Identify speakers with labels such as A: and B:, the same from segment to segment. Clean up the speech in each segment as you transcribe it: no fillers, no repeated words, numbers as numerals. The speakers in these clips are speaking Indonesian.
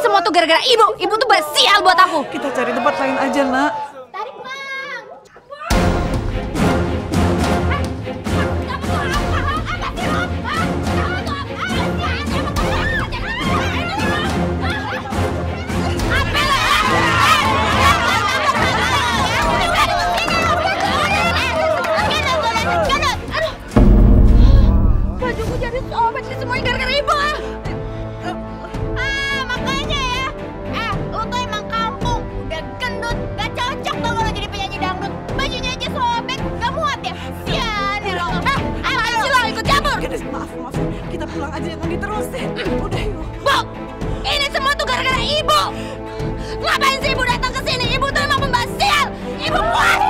A: semua tuh gara-gara ibu. Ibu tuh basial buat aku.
B: Kita cari tempat lain aja, Nak.
A: Tarik, Bang. Bajuku jadi sobek nih semuanya gara-gara ibu.
C: Makanya ya. Lo tuh emang kampung, udah gendut, gak cocok dong lo jadi penyanyi dangdut. Bajunya aja sobek, gak muat ya? Sian ya lo.
A: Apaan sih lo ikut campur?
B: Gadis, maaf. Kita pulang aja, jangan diterusin. Udah yuk.
A: Bu, ini semua tuh gara-gara ibu. Ngapain sih ibu datang ke sini? Ibu tuh emang pembasial. Ibu puas.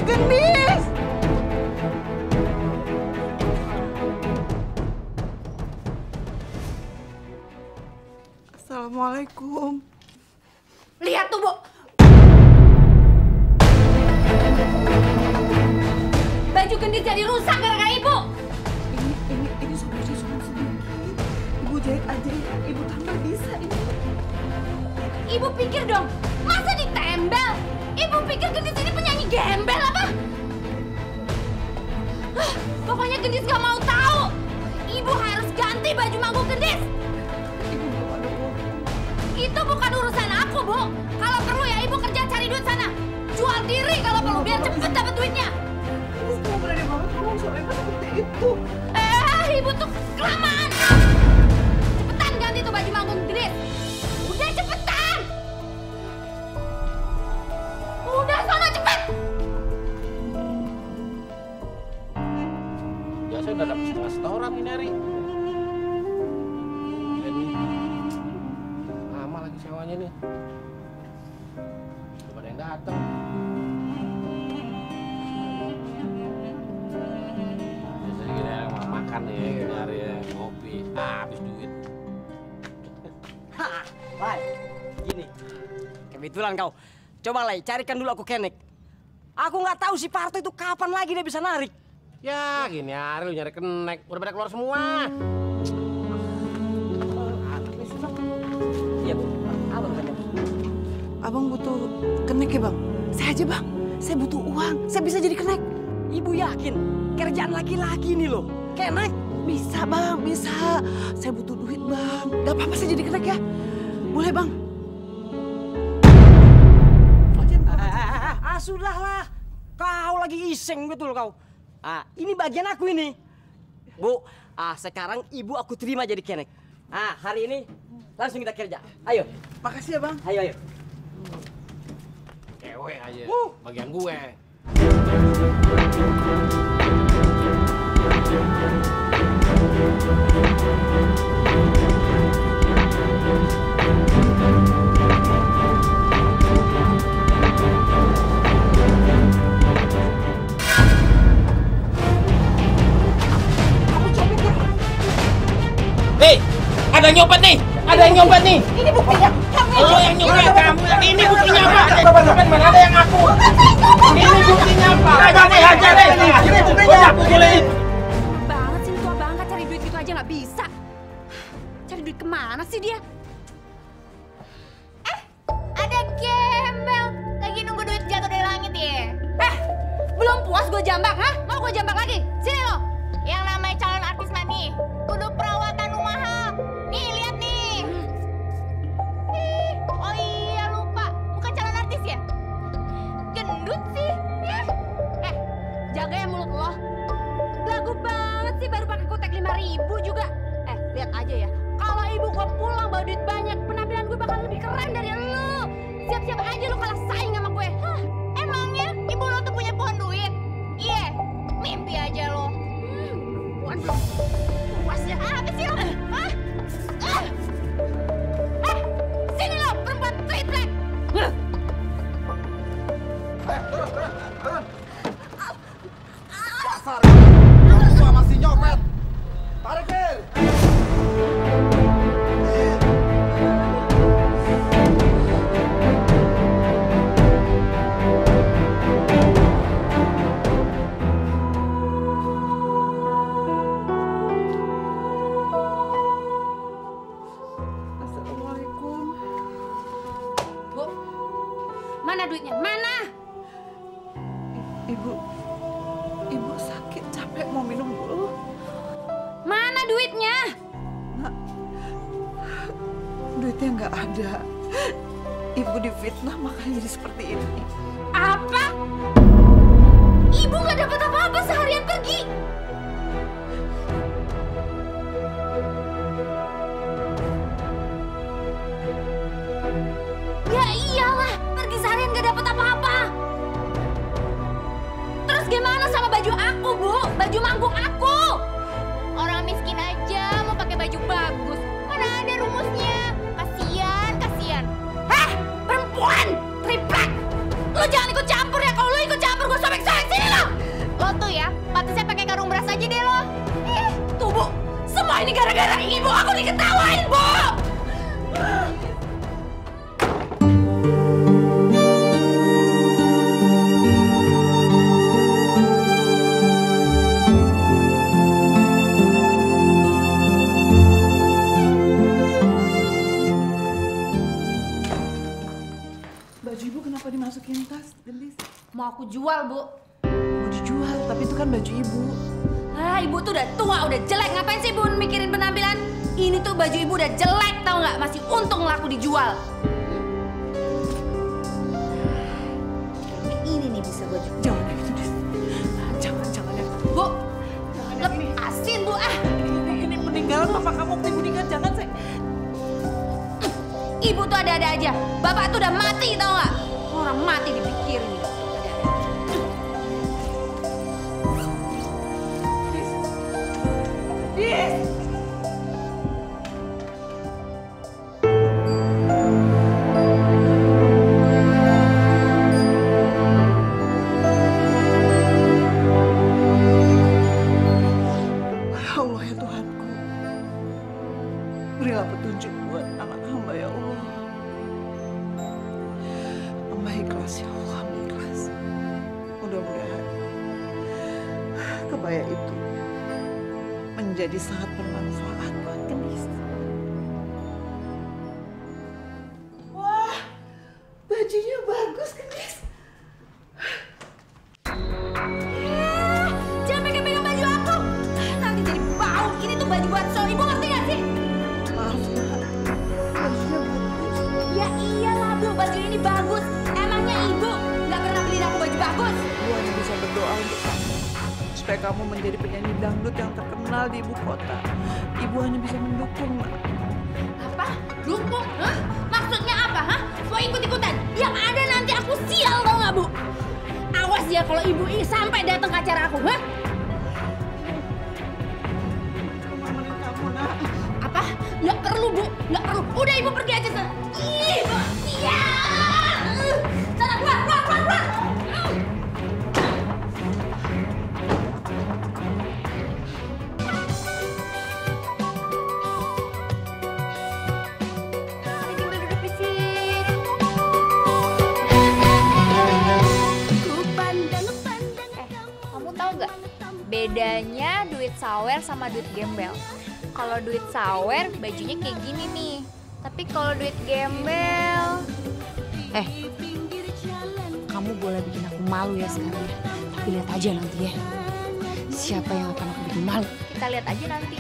B: Gendis. Assalamualaikum.
A: Lihat tuh, Bu. Baju Gendis jadi rusak gara-gara ibu.
B: Ini sobeknya cuma sedikit. Ibu jahit aja ya. Ibu tambah bisa ini.
A: Ibu pikir dong, masa ditembel? Ibu pikir Gendis ini penyanyi gembel apa? Pokoknya Gendis gak mau tahu. Ibu harus ganti baju manggung Gendis.
B: Ibu belum ada uang.
A: Itu bukan urusan aku, Bu. Kalau perlu ya ibu kerja cari duit sana. Jual diri kalau perlu biar cepet dapat duitnya.
B: Ibu semua berani banget ngomong sama ibu seperti itu.
A: Ibu tuh kelamaan. Cepetan ganti tuh baju manggung Gendis. Udah cepetan. Udah sana cepet.
D: Ya saya udah dapat setengah setoran ini hari. Lama lagi sewanya nih. Belum ada yang datang. Biasanya gini yang makan nih, nyari ngopi, habis duit.
E: Lai, gini. Kebetulan kau. Coba Lai, carikan dulu aku Kenek. Aku nggak tahu si Parto itu kapan lagi dia bisa narik.
D: Ya gini hari lu nyari kenek, udah pada keluar semua.
E: Iya, Bu. Abang kan.
B: Abang butuh kenek ya, Bang? Saya aja, Bang. Saya butuh uang. Saya bisa jadi kenek.
E: Ibu yakin kerjaan laki-laki ini loh. Kenek.
B: Bisa, Bang. Bisa. Saya butuh duit, Bang. Gak apa-apa saya jadi kenek ya. Boleh, Bang?
E: Sudahlah. Kau lagi iseng betul kau. Ini bagian aku ini. Bu, sekarang ibu aku terima jadi kenek. Hari ini langsung kita kerja. Ayo.
B: Makasih ya, Bang.
E: Ayo.
D: Cewek aja, bagian gue.
F: Ada yang nyopet nih! Ada yang nyopet nih!
B: Ini buktinya.
F: Lo yang nyopet kamu! Ini buktinya apa? Nyopet mana ada yang ngaku? Ini buktinya apa? Hajar deh! Ini buktinya! Udah pukulin!
A: Banget sih tua bangka cari duit gitu aja nggak bisa. Cari duit kemana sih dia?
C: Ada gembel. Lagi nunggu duit jatuh dari langit ya.
A: Belum puas gue jambak, hah? Mau gue jambak lagi? Sini lo.
C: Yang namanya calon artis mah nih, kudu perawatan mahal. Nih, lihat nih. Oh iya lupa, bukan calon artis ya? Gendut sih.
A: Jaga ya mulut lo. Lagu banget sih baru pakai kutek 5.000 juga. Lihat aja ya. Kalau ibu gue pulang bawa duit banyak, penampilan gue bakal lebih keren dari lo. Siap-siap aja lo kalah saing sama gue.
C: Emangnya ibu lo tuh punya pohon duit? Iya, mimpi aja lo.
A: Puan belum puas ya.
C: Apa sih lo?
A: Sini lo perempuan triplek.
G: Dasar, semua masih nyopet. Tarikin.
A: Mana duitnya? Mana?
B: Ibu sakit, capek mau minum dulu.
A: Mana duitnya?
B: Nak, duitnya nggak ada. Ibu difitnah makanya jadi seperti ini.
A: Apa? Ibu nggak dapat apa-apa seharian pergi. Ya iyalah, pergi seharian nggak dapat apa-apa. Terus gimana sama baju aku, Bu? Baju manggung aku.
C: Orang miskin aja mau pakai baju bagus. Mana ada rumusnya? Kasian.
A: Hah? Perempuan! Triplek! Lo jangan ikut campur ya. Kalau lo ikut campur, gue sobek-sobek sini lo!
C: Lo tuh ya, pantasnya pakai karung beras aja deh lo.
A: Tuh, Bu. Semua ini gara-gara ibu aku diketawain, Bu!
B: Baju ibu kenapa dimasukin tas, Gendis?
A: Mau aku jual, Bu.
B: Mau dijual, tapi itu kan baju ibu.
A: Ah, ibu tuh udah tua, udah jelek. Ngapain sih, Bu, mikirin penampilan? Ini tuh baju ibu udah jelek, tau nggak? Masih untung laku dijual. Ini nih bisa gue jual.
B: Jangan ya gitu, Dis. Jangan ya.
A: Bu, lepasin, Bu. Ah,
B: Ini peninggalan papa kamu, meninggal, jangan, saya.
A: ibu tuh ada-ada aja. Bapak tuh udah mati, tau nggak? Orang mati dipikirin.
B: Dis! Ya Allah ya Tuhanku, berilah petunjuk buat anak hamba ya Allah. Hamba ikhlas ya Allah, hamba ikhlas. Mudah-mudahan kebaya itu menjadi sangat bermanfaat buat Gendis. Wah, bajunya bagus, Gendis.
A: Jangan pegang-pegang baju aku. Nanti jadi bau. Ini tuh baju buat show. Ibu ngerti nggak sih?
B: Maaf, Nak. Bajunya bagus.
A: Ya iyalah, Bu. Baju ini bagus. Emangnya ibu nggak pernah beliin aku baju bagus?
B: Ibu hanya bisa berdoa untuk kamu, supaya kamu menjadi penyanyi dangdut yang terkenal di ibu kota. Ibu hanya bisa mendukung, Nak.
A: Apa? Dukung? Hah? Maksudnya apa? Hah? Mau ikut-ikutan? Yang ada nanti aku sial, tau nggak, Bu? Awas ya kalau ibu sampai datang ke acara aku, hah?
B: Nemenin kamu, Nak.
A: Apa? Nggak perlu, Bu. Nggak perlu. Udah, ibu pergi aja sana. Ih, sial! Sana, keluar.
C: Duduk di sini. Kamu tahu nggak bedanya duit sawer sama duit gembel? Kalau duit sawer bajunya kayak gini nih, tapi kalau duit gembel,
A: Kamu boleh bikin aku malu ya sekarang ya. Tapi lihat aja nanti ya. Siapa yang akan aku bikin malu?
C: kita lihat aja nanti.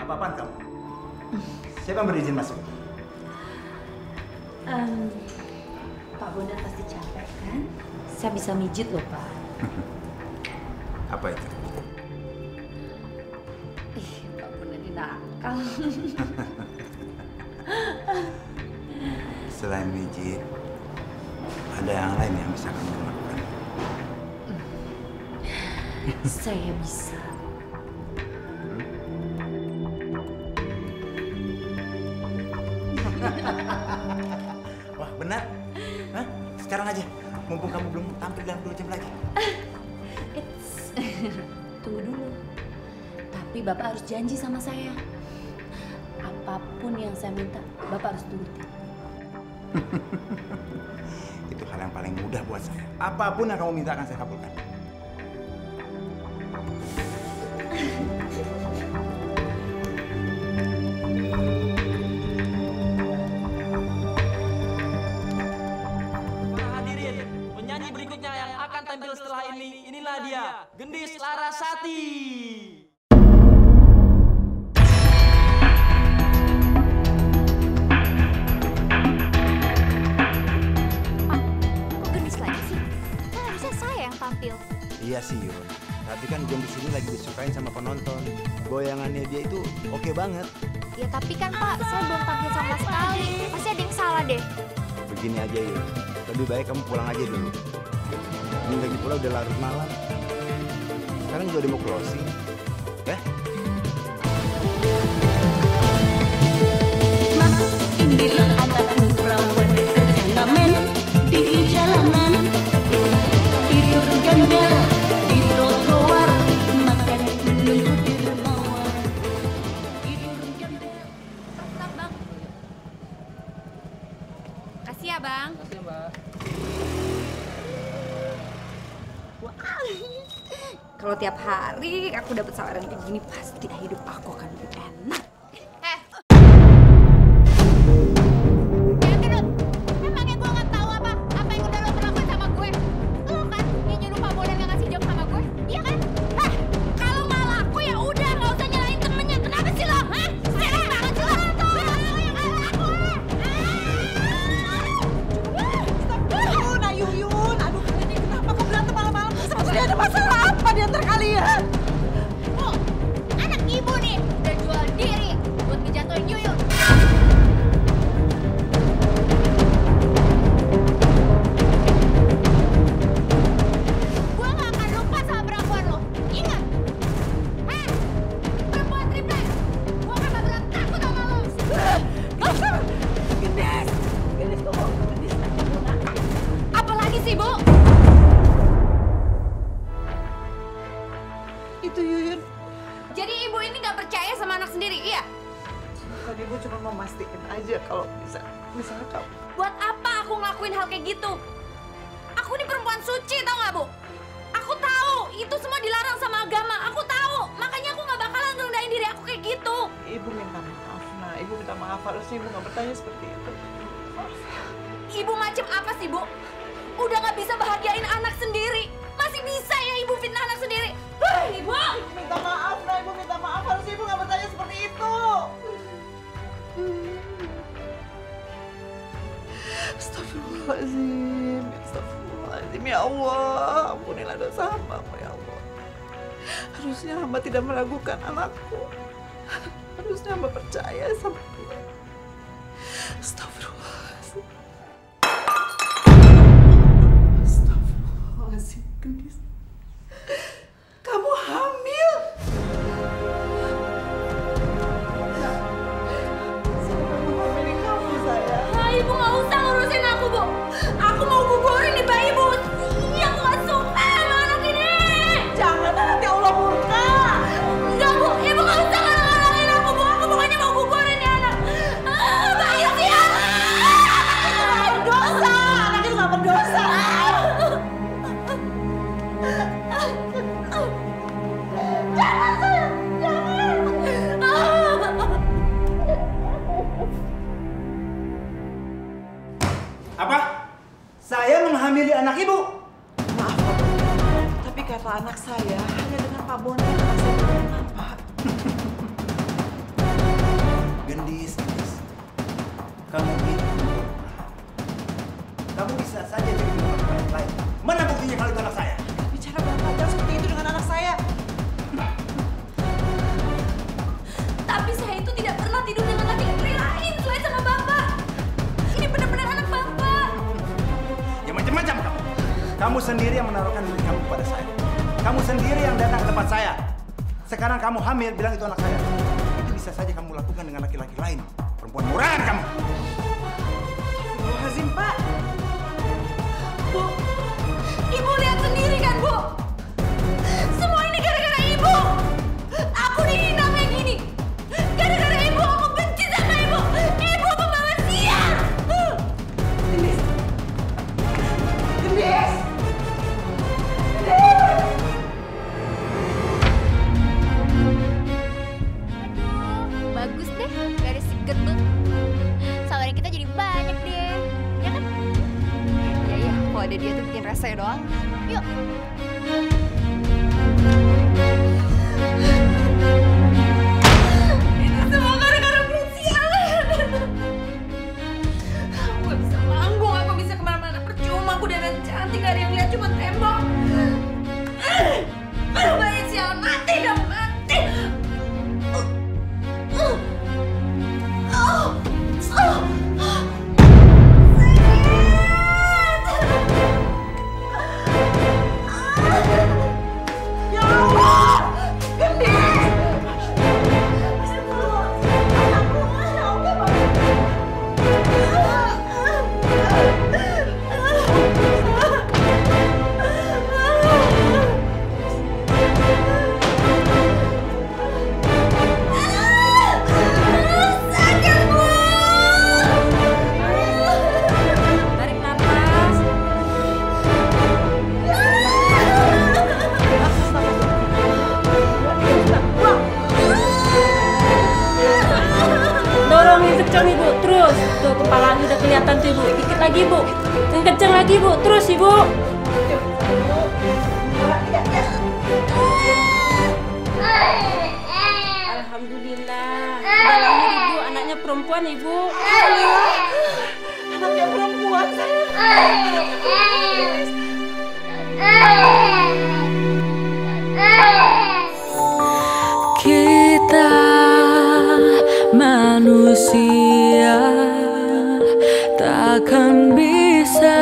H: Apa-apaan kamu? Siapa yang berizin masuk?
A: Pak Bondan pasti capek kan? Saya bisa mijit loh, Pak.
H: Apa itu?
A: Ih, Pak Bondan ini nakal.
H: Selain mijit, ada yang lain yang bisa kamu lakukan.
A: Saya bisa.
H: Wah, benar? Hah? Sekarang aja, mumpung kamu belum tampil dalam 2 jam lagi.
A: Tunggu dulu. Tapi Bapak harus janji sama saya. Apapun yang saya minta, Bapak harus turutin.
H: Itu hal yang paling mudah buat saya. Apapun yang kamu minta akan saya kabulkan.
I: Hadirin, penyanyi berikutnya yang akan tampil setelah ini, inilah dia, Gendis Larasati.
C: Tampil.
H: Iya sih Yun, tapi kan Gendis ini lagi disukain sama penonton. Goyangannya dia itu oke banget.
C: Ya tapi kan Pak, saya belum tampil sama sekali. Pasti ada yang salah deh.
H: Begini aja Yun, lebih baik kamu pulang aja dulu. Ini lagi pula udah larut malam. Sekarang juga udah mau closing, ya?
J: Mas, inilah anakku perawan kerjaan di jalanan. Tidur gembel di trotoar, makan menunggu di dermawan. Tidur gembel.
A: Tetap, Bang. Kasih ya, Bang.
B: Kasih, Mbak.
A: Kalau tiap hari aku dapat saweran kayak gini, pasti hidup aku akan lebih enak. Emangnya gue nggak tahu apa yang udah lo perlakuin sama gue? Lo kan yang nyuruh Pak Bondan nggak ngasih job sama gue, iya kan? Kalau nggak laku ya udah, nggak usah nyalain temennya. Kenapa sih lo? Sering banget sih lo.
B: Yun, Yuyun, aduh ini kenapa kok berantem malam-malam? Sebetulnya ada masalah apa di antara kalian?
A: Oh, anak ibu nih udah jual diri buat ngejatuhin Yuyun. Gue gak akan lupa sama perempuan lo, ingat? Perempuan triplek, gue gak bakal takut sama lo.
B: Gendis, tunggu, Gendis.
A: Apalagi sih, Bu?
B: Itu Yuyun,
A: Jadi ibu ini gak percaya sama anak sendiri, iya?
B: bukan ibu cuma mau mastiin aja kalau bisa kamu.
A: Buat apa aku ngelakuin hal kayak gitu? Aku ini perempuan suci, tau gak, Bu? Aku tahu itu semua dilarang sama agama. Aku tahu, makanya aku gak bakalan ngerendahin diri aku kayak gitu.
B: Ibu minta maaf, nah ibu minta maaf, harusnya ibu nggak bertanya seperti itu.
A: Ibu macam apa sih, Bu? Udah gak bisa bahagiain anak sendiri. Masih bisa ya ibu fitnah anak sendiri? Ibu!
B: Minta maaf, nah ibu minta maaf, harusnya ibu nggak bertanya seperti itu. Astagfirullahaladzim, astagfirullahaladzim, ya Allah, ampunilah dosa hamba-Mu ya Allah. Harusnya hamba tidak meragukan anakku. Harusnya hamba percaya sama dia. Astagfirullahaladzim. Astagfirullahaladzim, Gendis. Kamu hamil? Siapa yang menghamili kamu, sayang?
A: Nah, ibu gak usah ngurusin aku, Bu. Aku mau gugurin nih bayi, Bu. Iya, aku gak suka sama anak ini.
B: Jangan, nanti Allah murka.
A: Enggak, Bu. Ibu gak usah ngalangin aku, Bu. Aku pokoknya mau gugurin nih anak. Bayi sih ya.
B: Berdosa, anak itu gak berdosa.
A: Jangan, sayang. Jangan.
H: Apa? Saya menghamili anak ibu?
B: Maaf, Pak Bondan. Tapi kata anak saya, hanya dengan Pak Bondan yang saya berkenan, Pak.
H: Gendis. Kamu itu. Kamu bisa saja jadi anak lain. Mana buktinya kalau itu anak saya?
B: Bicara Bapak jangan seperti itu dengan anak saya.
A: Tapi saya itu tidak pernah tidur dengan laki-laki lain selain sama Bapak. Ini benar-benar anak Bapak.
H: Ya macam-macam kamu. Kamu sendiri yang menaruhkan diri kamu kepada saya. Kamu sendiri yang datang ke tempat saya. Sekarang kamu hamil, bilang itu anak saya. Itu bisa saja kamu lakukan dengan laki-laki lain. Perempuan murahan kamu.
B: Astagfirullahaladzim, Pak.
A: Bu, Ibu lihat sendiri kan, Bu? Semua ini gara-gara Ibu. Aku dihina kayak gini. Gara-gara Ibu, aku benci sama Ibu. Ibu pembawa sial.
C: kalau ada dia tuh bikin rese doang. Yuk.
A: Ini semua gara-gara sialan. Aku gak bisa manggung, aku bisa kemana-mana. Percuma aku dandan cantik, gak ada yang lihat, cuma tembok. Aduh, banyak sialan, mati dong, mati.
K: Kencang ibu, terus tuh kepalanya udah kelihatan tuh ibu, dikit lagi ibu, kencang lagi ibu, terus ibu. Alhamdulillah, udah lahir ibu, anaknya perempuan ibu.
B: Anaknya perempuan saya.
J: Kita manusia takkan bisa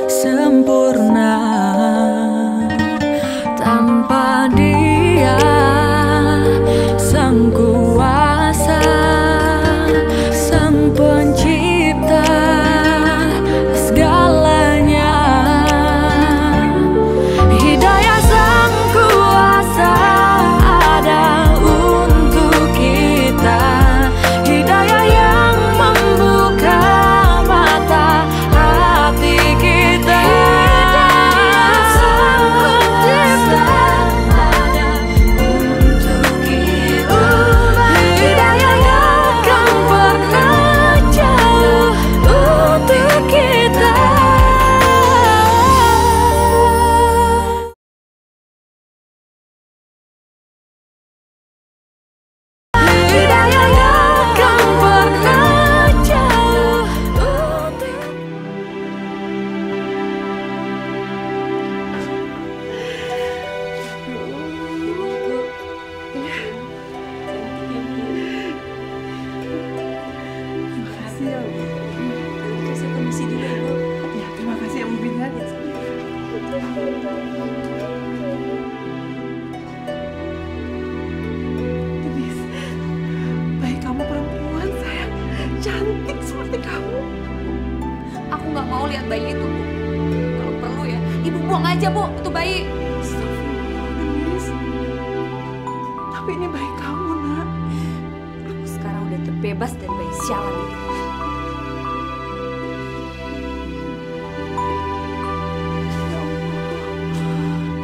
J: sempurna tanpa Dia, Sang Kuasa, Sang Pencipta segalanya. Hidayah Sang Kuasa ada untuk kita, hidayah yang membuka mata hati kita. Hidayah Sang Pencipta ada untuk kita, hidayah yang akan pernah jauh untuk kita. Hidayah yang akan pernah jauh untuk
B: Terima kasih ya, Bu.
K: Saya permisi dulu ibu.
B: Ya, terima kasih ya, Bu Binar. Denise, bayi kamu perempuan, sayang. Cantik seperti kamu.
A: Aku nggak mau lihat bayi itu, Bu. Kalau perlu ya, ibu buang aja, Bu, itu bayi.
B: Astagfirullah, Denise. Tapi ini bayi kamu, nak.
A: Aku sekarang udah terbebas dari bayi sialan itu.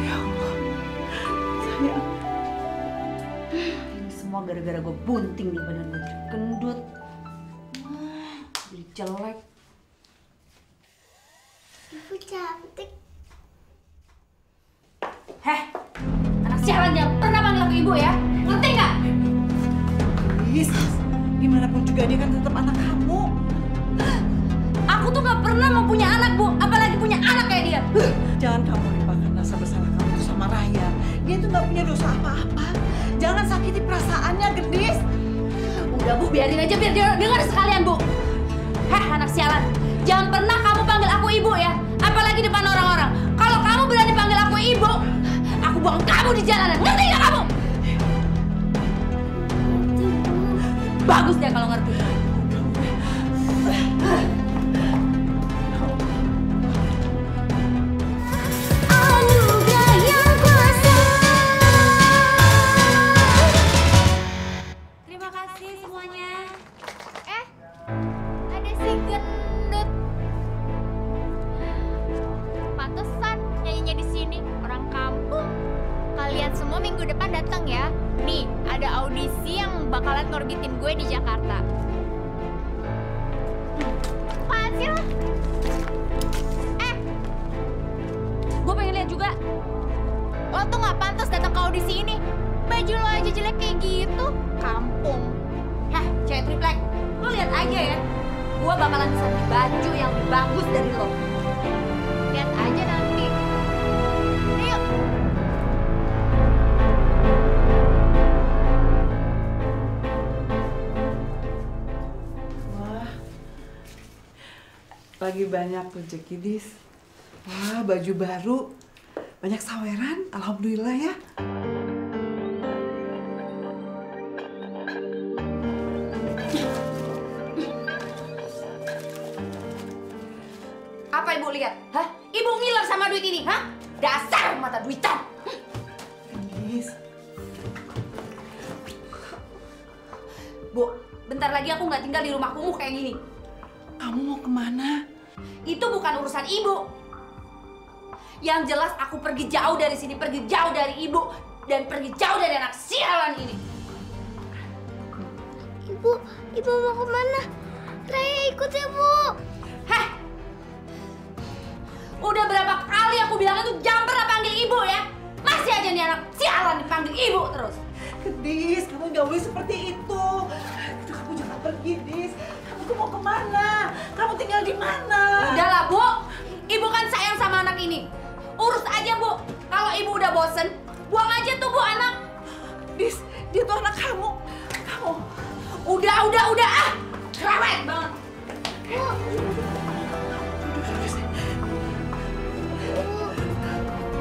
B: Ya Allah. Sayang.
A: Ini semua gara-gara gue bunting nih badan gue gendut. Jadi jelek.
L: Ibu cantik.
A: Heh, anak sialan jangan pernah panggil aku ibu ya. Ngerti nggak?
B: Denise, gimana pun juga dia kan tetap anak kamu.
A: Aku tuh nggak pernah mau punya anak, Bu. Apalagi punya anak kayak dia.
B: Jangan kamu limpahkan rasa bersalah kamu itu sama Raya. Dia tuh nggak punya dosa apa-apa. Jangan sakiti perasaannya, Gendis.
A: Udah, Bu, biarin aja biar dia dengar sekalian, Bu. Heh, anak sialan. Jangan pernah kamu panggil aku ibu ya. Apalagi depan orang-orang. Kalau kamu berani panggil aku ibu, aku buang kamu di jalanan. Ngerti nggak kamu? Bagus deh kalau ngerti.
L: Anugerah yang kuasa.
C: Terima kasih semuanya. Ada si gendut. Pantesan nyanyinya di sini orang kampung. Kalian semua minggu depan datang ya. Nih, ada audisi yang bakalan ngorbitin gue di Jakarta. Apaan sih lo? tuh nggak pantas datang ke audisi ini. Baju lo aja jelek kayak gitu. Kampung.
A: Heh, cewek triplek, lo lihat aja ya. Gua bakalan bisa beli baju yang lebih bagus dari lo.
C: Lihat aja nanti. Yuk.
B: Wah, lagi banyak rezeki, Dis. Wah, baju baru, banyak saweran, alhamdulillah ya.
A: Apa ibu lihat? Hah? Ibu ngiler sama duit ini, hah? Dasar mata duitan.
B: Dis.
A: Bu, bentar lagi aku nggak tinggal di rumah kumuh kayak gini.
B: Kamu mau kemana?
A: Itu bukan urusan ibu. Yang jelas aku pergi jauh dari sini, pergi jauh dari ibu, dan pergi jauh dari anak sialan ini.
L: Ibu mau kemana? Raya ikut ya, Bu.
A: Heh, udah berapa kali aku bilang itu jangan pernah panggil ibu ya. Masih aja nih anak sialan dipanggil ibu terus.
B: Dis, kamu nggak boleh seperti itu. Kamu jangan pergi, Dis. Kamu tuh mau kemana? Kamu tinggal di mana?
A: Udahlah, Bu. Ibu kan sayang sama anak ini. Urus aja, Bu. Kalau ibu udah bosen, buang aja tuh, Bu, anak.
B: Dis, dia tuh anak kamu. Kamu.
A: Udah, ah. Cerewet banget.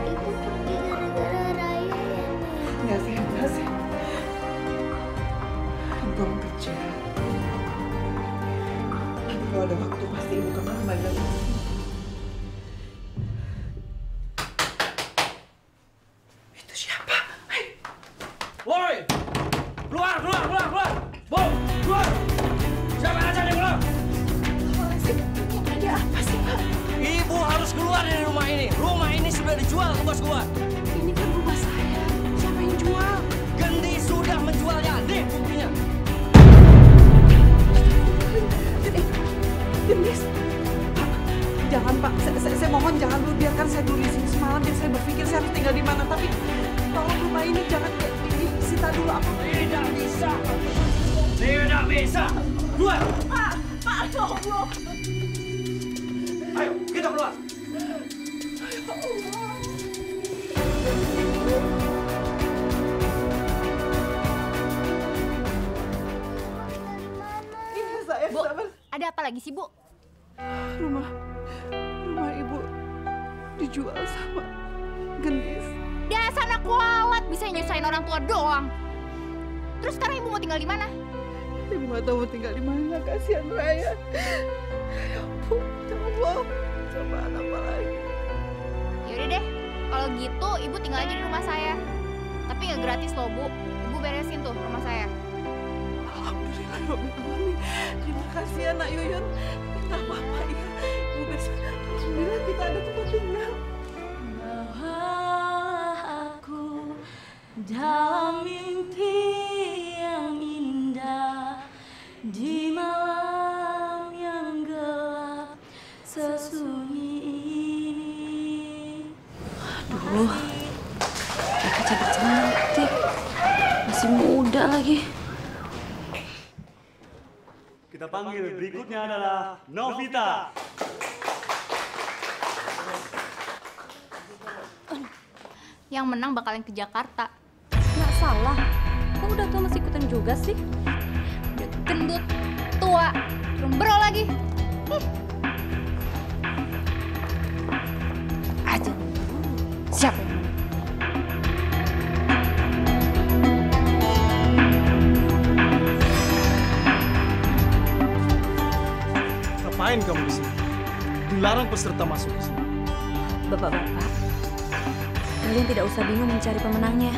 L: Ibu pergi gara-gara Raya ya, Nek?
B: Nggak sih, nggak sih. Kamu kerja. Nanti kalau ada waktu pasti ibu kamu kembali lagi. Itu siapa? Hei.
F: Woi! Keluar! Bu, keluar! Siapa aja nih keluar?
B: Ada apa sih, Pak?
F: Ibu harus keluar dari rumah ini. Rumah ini sudah dijual ke bos gua.
B: Ini kan rumah saya. Siapa yang jual?
F: Gendis sudah menjualnya. Nih buktinya.
B: Gendis. Pak, jangan Pak. Saya mohon jangan dulu, biarkan saya dulu di sini semalam. Biar saya berpikir saya harus tinggal di mana. Tapi tolong rumah ini jangan disita dulu apa.
F: Tidak bisa. Tidak bisa. Keluar.
B: Pak, ya Allah.
F: Ayo, kita keluar.
B: Iya, saya
C: Bu,
B: sabar.
C: ada apa lagi sih, Bu?
B: Rumah ibu dijual sama Gendis.
C: Dasar anak kualat, bisa nyusahin orang tua doang. Terus sekarang ibu mau tinggal di mana?
B: Ibu nggak tahu mau tinggal di mana, kasihan Raya. Ya ampun, ya Allah, cobaan apa lagi?
C: Yaudah deh, kalau gitu ibu tinggal aja di rumah saya. Tapi nggak gratis loh, Bu. Ibu beresin tuh rumah saya.
B: Alhamdulillah, Alamin. Terima kasih ya, Nak Yuyun. Minta apa-apa ya. Ibu besok, alhamdulillah kita ada tempat tinggal.
J: Bawalah aku dalam mimpi yang indah di malam yang gelap sesunyi ini.
K: Aduh, mereka cantik-cantik, masih muda lagi.
M: Kita panggil berikutnya adalah Novita.
C: Yang menang bakalan ke Jakarta.
K: Nggak salah, kok udah tua masih ikutan juga sih?
C: Udah gendut, tua, jomblo lagi.
K: Aja. Siapa yang menang?
M: Ngapain kamu di sini? Dilarang peserta masuk ke sini.
K: Bapak-bapak, kalian tidak usah bingung mencari pemenangnya.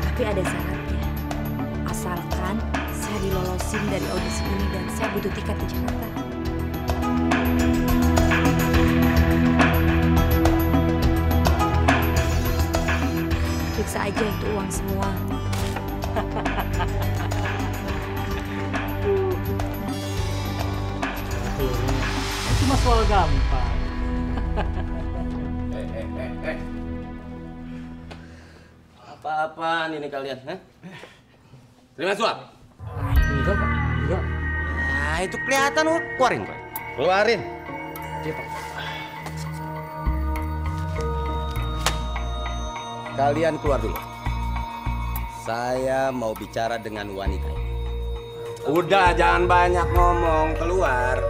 K: Tapi ada syaratnya. Asalkan saya dilolosin dari audisi ini dan saya butuh tiket ke Jakarta. Periksa aja itu uang semua.
E: Apaan ini kalian? Hah? Terima suap?
D: Enggak, Pak. Enggak.
E: Nah, itu kelihatan, keluarin, Pak. Keluarin.
D: Iya, Pak.
E: Kalian keluar dulu. Saya mau bicara dengan wanita ini. Udah, jangan banyak ngomong, keluar.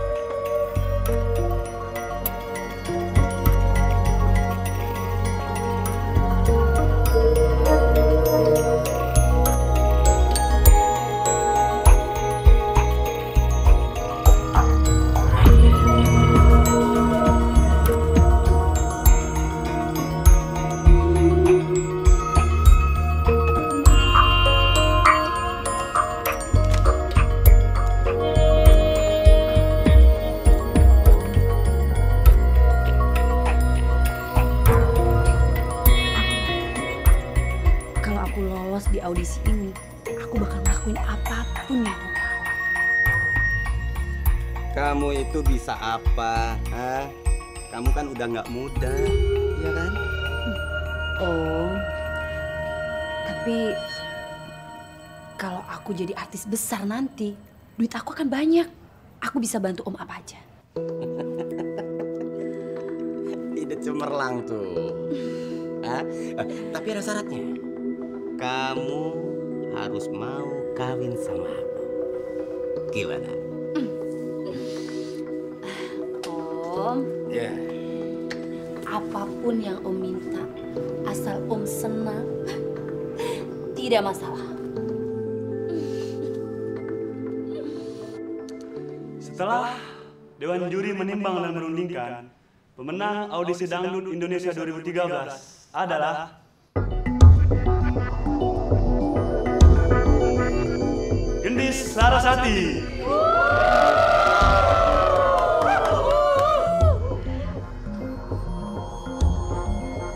A: Kalau aku lolos di audisi ini, aku bakal ngelakuin apapun yang lo mau.
E: Kamu itu bisa apa? Hah? Kamu kan udah nggak muda, ya kan?
A: Om, tapi kalau aku jadi artis besar nanti, duit aku akan banyak. Aku bisa bantu Om apa aja.
E: Ide cemerlang tuh. Hah? Tapi ada syaratnya. Kamu harus mau kawin sama aku. Gimana?
A: Om,
E: Ya.
A: apapun yang Om minta, asal Om senang, tidak masalah.
N: Setelah Dewan Juri menimbang dan merundingkan, pemenang audisi Dangdut Indonesia 2013 adalah Gendis Larasati.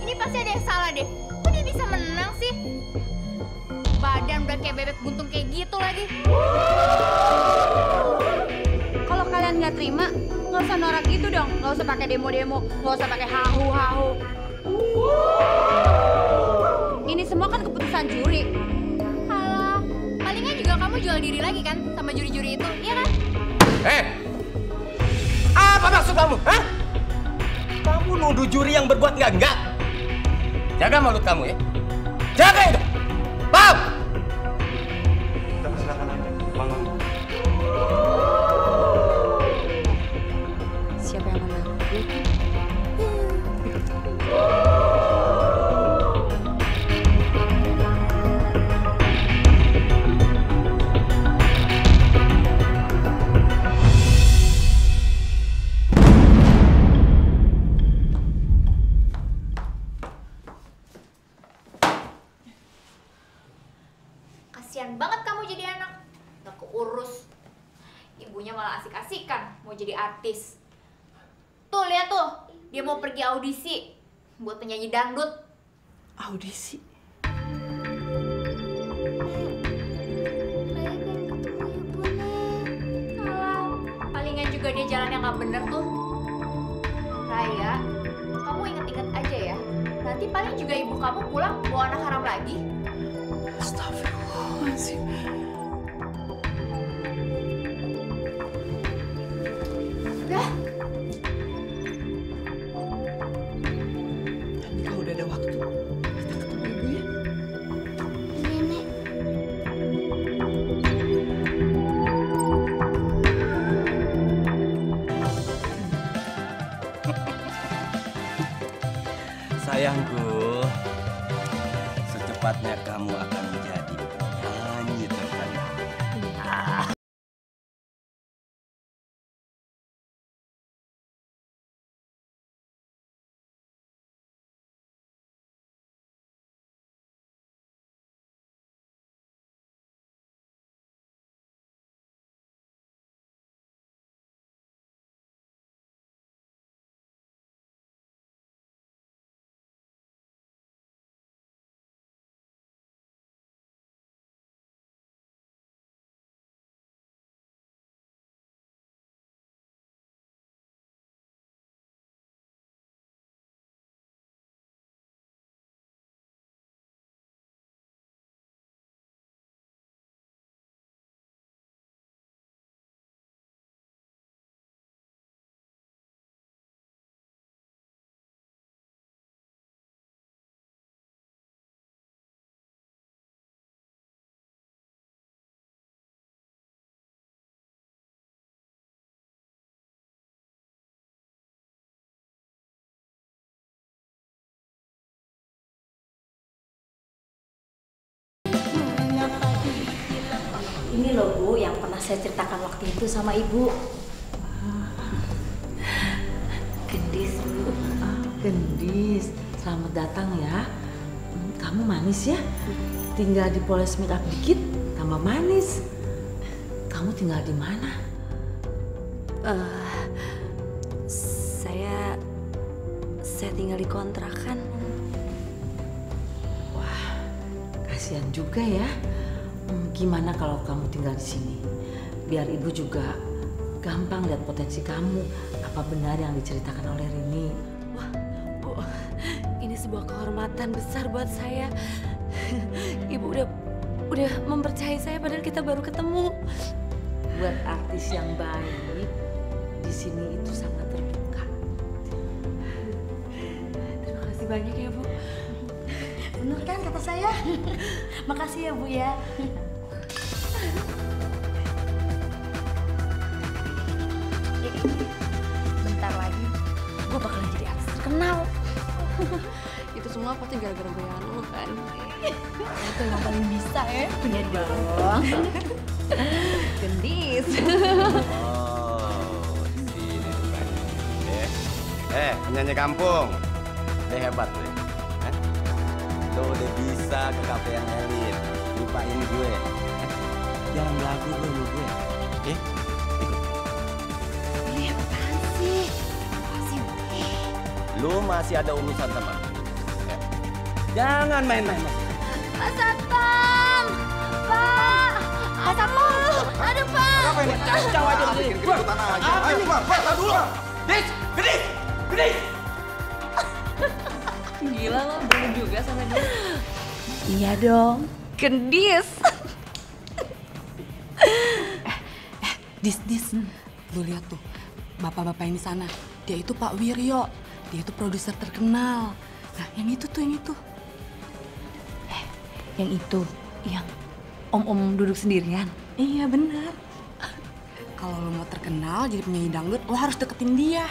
C: Ini pasti ada yang salah deh. Kok dia bisa menang sih? Badan udah kayak bebek buntung kayak gitu lagi.
A: Kalau kalian nggak terima, nggak usah norak gitu dong. Nggak usah pakai demo-demo, nggak usah pakai hahu-hahu. Ini semua kan keputusan juri.
C: Alah, palingan juga kamu jual diri lagi kan sama juri-juri itu, iya kan?
E: Apa maksud kamu? Hah? Kamu nuduh juri yang berbuat enggak? Jaga mulut kamu ya. Jaga itu. Paham?
N: Kita persilakan Anda. Bangun.
A: Siapa yang menang?
C: Kasian banget kamu jadi anak. Gak keurus. Ibunya malah asik-asikan mau jadi artis. Tuh, lihat tuh. Dia mau pergi audisi buat penyanyi dangdut.
B: Audisi?
C: Alah, palingan juga dia jalan yang gak bener tuh. Raya, kamu inget-inget aja ya. Nanti paling juga ibu kamu pulang bawa anak haram lagi.
B: Astagfirullahaladzim.
C: Udah.
B: Kalau udah ada waktu, kita ketemu ibu ya.
L: Nenek.
E: Sayangku, secepatnya kamu akan menjadi penyanyi terkenal.
J: saya ceritakan waktu itu sama ibu. Gendis, Bu.
O: Gendis, selamat datang ya. Kamu manis ya. Tinggal di poles make up dikit, tambah manis. Kamu tinggal di mana?
J: Saya tinggal di kontrakan.
O: Wah, kasihan juga ya. Gimana kalau kamu tinggal di sini? Biar ibu juga gampang lihat potensi kamu. Apa benar yang diceritakan oleh Rini?
J: Wah, Bu, ini sebuah kehormatan besar buat saya. Ibu udah mempercayai saya padahal kita baru ketemu.
O: Buat artis yang baik, di sini itu sangat terbuka.
J: Terima kasih banyak ya, Bu. Bener kan kata saya? Makasih ya, Bu ya.
C: Bentar lagi gue bakalan jadi artis terkenal.
J: Itu semua pasti gara-gara goyangan lu kan. Itu yang paling bisa ya.
C: Punya dong. Gendis.
P: Oh, sini rupanya. Penyanyi kampung. Udah hebat lu. Lo udah bisa ke kafe yang elit. Lupain gue. Jangan belagu lo sama gue. Ikut.
J: Ini apaan sih?
P: Lu masih ada urusan sama gue. Jangan main-main.
A: Pak Satpam! Pak! Pak Satpam! Aduh, Pak!
F: Apa ini? Kacau aja di sini. Apa ini? Pak, dulu. Gendis! Gendis! Gendis!
J: Gila lo, berani juga sama dia.
C: Iya dong, Gendis.
Q: Dis, lu lihat tuh, bapak-bapak yang di sana. Dia itu Pak Wiryo, dia itu produser terkenal. Nah, yang itu tuh, yang itu.
J: Yang itu, yang om-om duduk sendirian.
Q: Iya benar. Kalau lo mau terkenal jadi penyanyi dangdut, lo harus deketin dia.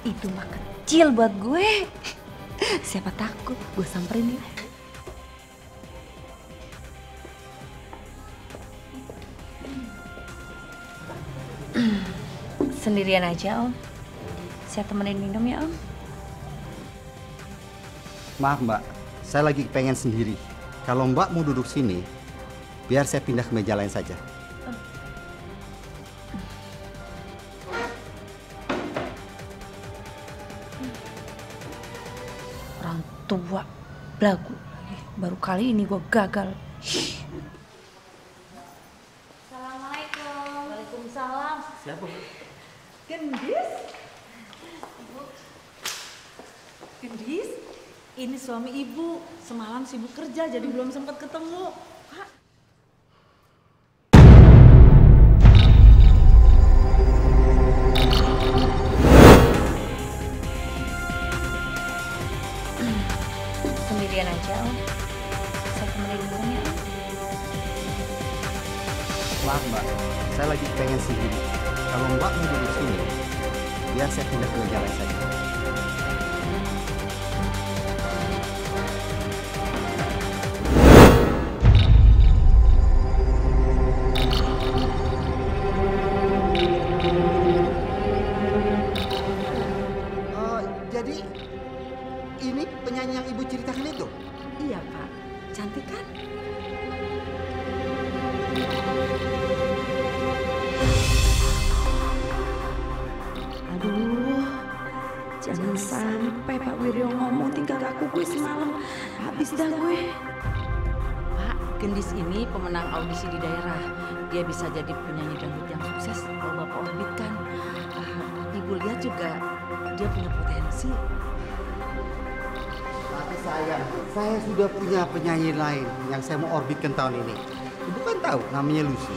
J: Itu mah kecil buat gue. Siapa takut gue samperin dia. Sendirian aja, Om. Saya temenin minum ya, Om.
G: Maaf Mbak, saya lagi pengen sendiri. Kalau Mbak mau duduk sini, biar saya pindah ke meja lain saja.
J: Orang tua, belagu lagi. Baru kali ini gue gagal.
O: Assalamualaikum. Waalaikumsalam.
F: Siapa?
O: Gendis? Gendis? Ini suami ibu. Semalam sibuk kerja jadi belum sempat ketemu. Pak.
J: Sendirian aja, Om. Saya temenin minum ya, Om.
G: Maaf Mbak, saya lagi pengen sendiri. Kalau Mbak mau duduk sini, biar saya pindah ke meja lain saja. Jadi ini penyanyi yang ibu ceritakan itu?
O: Iya, Pak. Cantik kan? Aduh, jangan sampai Pak Wiryo ngomong tinggal laku gue semalam. Habis dah gue. Pak, Gendis ini pemenang audisi di daerah. Dia bisa jadi penyanyi dangdut yang sukses kalau Bapak orbitkan. Ibu lihat juga dia punya potensi.
G: Tapi sayang, saya sudah punya penyanyi lain yang saya mau orbitkan tahun ini. Ibu kan tahu namanya Lucy.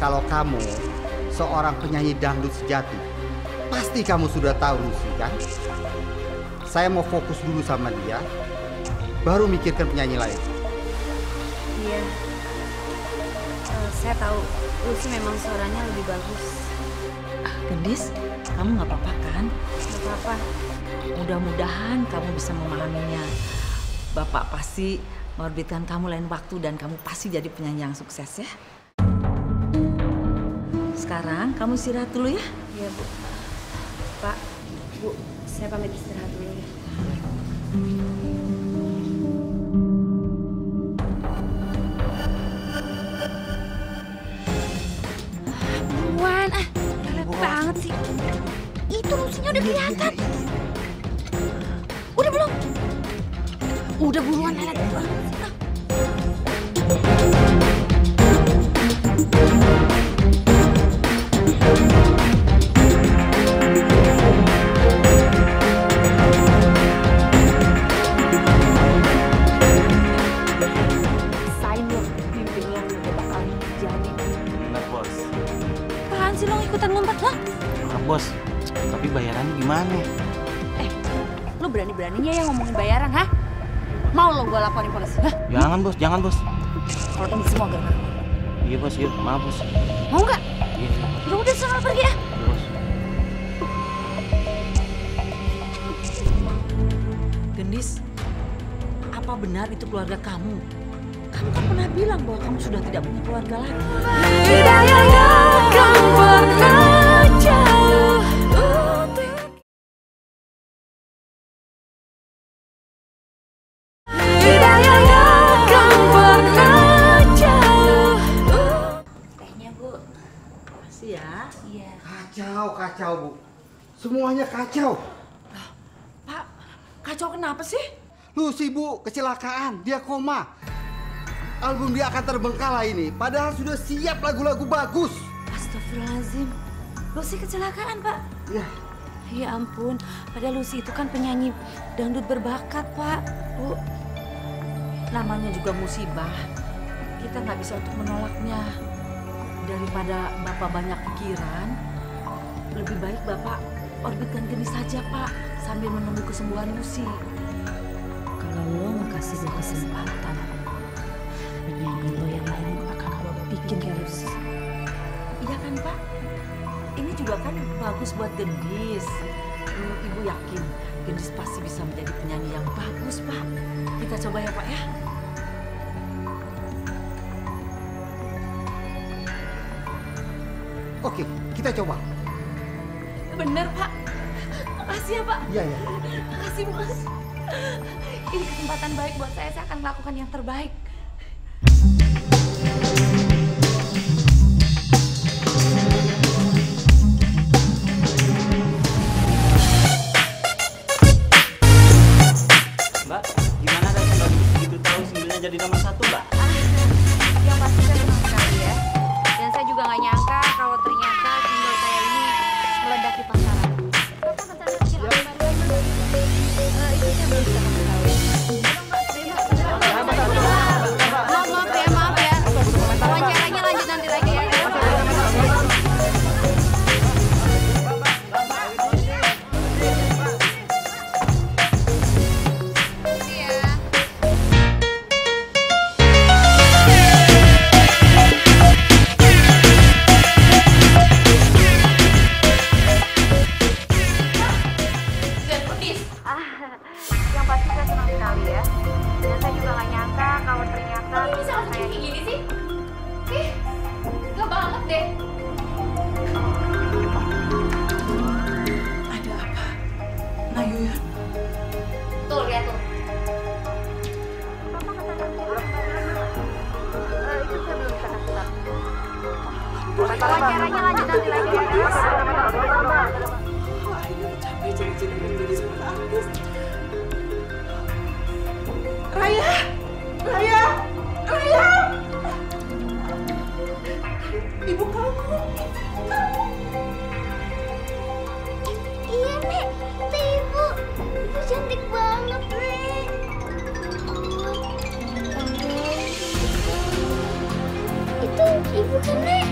G: Kalau kamu seorang penyanyi dangdut sejati, pasti kamu sudah tahu Lucy kan? Saya mau fokus dulu sama dia, baru mikirkan penyanyi lain.
J: Iya. Saya tahu Lucy memang suaranya lebih bagus.
O: Gendis, kamu nggak apa-apa kan?
J: Nggak apa-apa.
O: Mudah-mudahan kamu bisa memahaminya. Bapak pasti mengorbitkan kamu lain waktu dan kamu pasti jadi penyanyi yang sukses ya. Sekarang kamu istirahat dulu ya.
A: Iya, Bu. Pak, Bu, saya pamit istirahat dulu ya. Buruan, lelet banget sih. Itu lusunya udah kelihatan. Udah belum? Udah buruan, lelet banget sih.
F: Bos, tapi bayarannya gimana?
A: Lu berani-beraninya yang ngomongin bayaran, ha? Mau lo gue laporin polisi, ha?
F: Jangan bos, jangan bos.
A: Kalau ini semua gara-gara.
F: Iya bos, yuk, maaf bos.
A: Mau nggak?
F: Iya.
A: Ya udah, sana pergi ya.
O: Gendis, apa benar itu keluarga kamu? Kamu kan pernah bilang bahwa kamu sudah tidak punya keluarga lagi.
J: Hidayahnya kan pernah jauh. Hidayahnya kan pernah jauh.
O: Tehnya, Bu. Makasih ya. Iya.
G: Kacau, Bu. Semuanya kacau.
O: Pak, kacau kenapa sih?
G: Lucy, Bu, kecelakaan. Dia koma. Album dia akan terbengkalai ini. Padahal sudah siap lagu-lagu bagus.
J: Astagfirullahaladzim. Lucy kecelakaan, Pak?
G: Ya.
J: Ya ampun, padahal Lucy itu kan penyanyi dangdut berbakat, Pak. Bu.
O: Namanya juga musibah. Kita nggak bisa untuk menolaknya. Daripada Bapak banyak pikiran, lebih baik Bapak orbitkan Gendis saja, Pak. Sambil menunggu kesembuhan Lucy.
J: Kalau lo nggak kasih gue kesempatan, penyanyi lo yang lain akan gue bikin kayak Lucy.
O: Iya kan, Pak? Ini juga kan bagus buat Gendis. Ibu yakin Gendis pasti bisa menjadi penyanyi yang bagus, Pak. Kita coba ya, Pak ya.
G: Oke, kita coba.
J: Bener, Pak. Makasih ya, Pak.
G: Iya, iya.
J: Makasih, Mas. Ini kesempatan baik buat saya akan melakukan yang terbaik.
F: Mbak, gimana rasanya begitu tahu singlenya jadi nomor 1, Mbak?
C: Yang pasti saya senang sekali ya. Dan saya juga nggak nyangka kalau ternyata single saya ini meledak di pasaran. Itu saya belum bisa kasih tahu. Maaf ya. Wawancaranya lanjut nanti lagi ya. Yang pasti saya senang sekali ya. Dan saya juga nggak nyangka kalau ternyata bisa kayak gini sih. Gak banget deh.
O: Ada apa? Nayuyun?
C: Tuh, lihat tuh. Itu saya belum bisa kasih tahu. Wawancaranya lanjut nanti lagi ya.
J: Capek jadi seorang artis.
B: Raya! Ibu kamu.
L: Iya, Nek. Itu Ibu. Ibu cantik banget, Nek. Itu Ibu kan, Nek?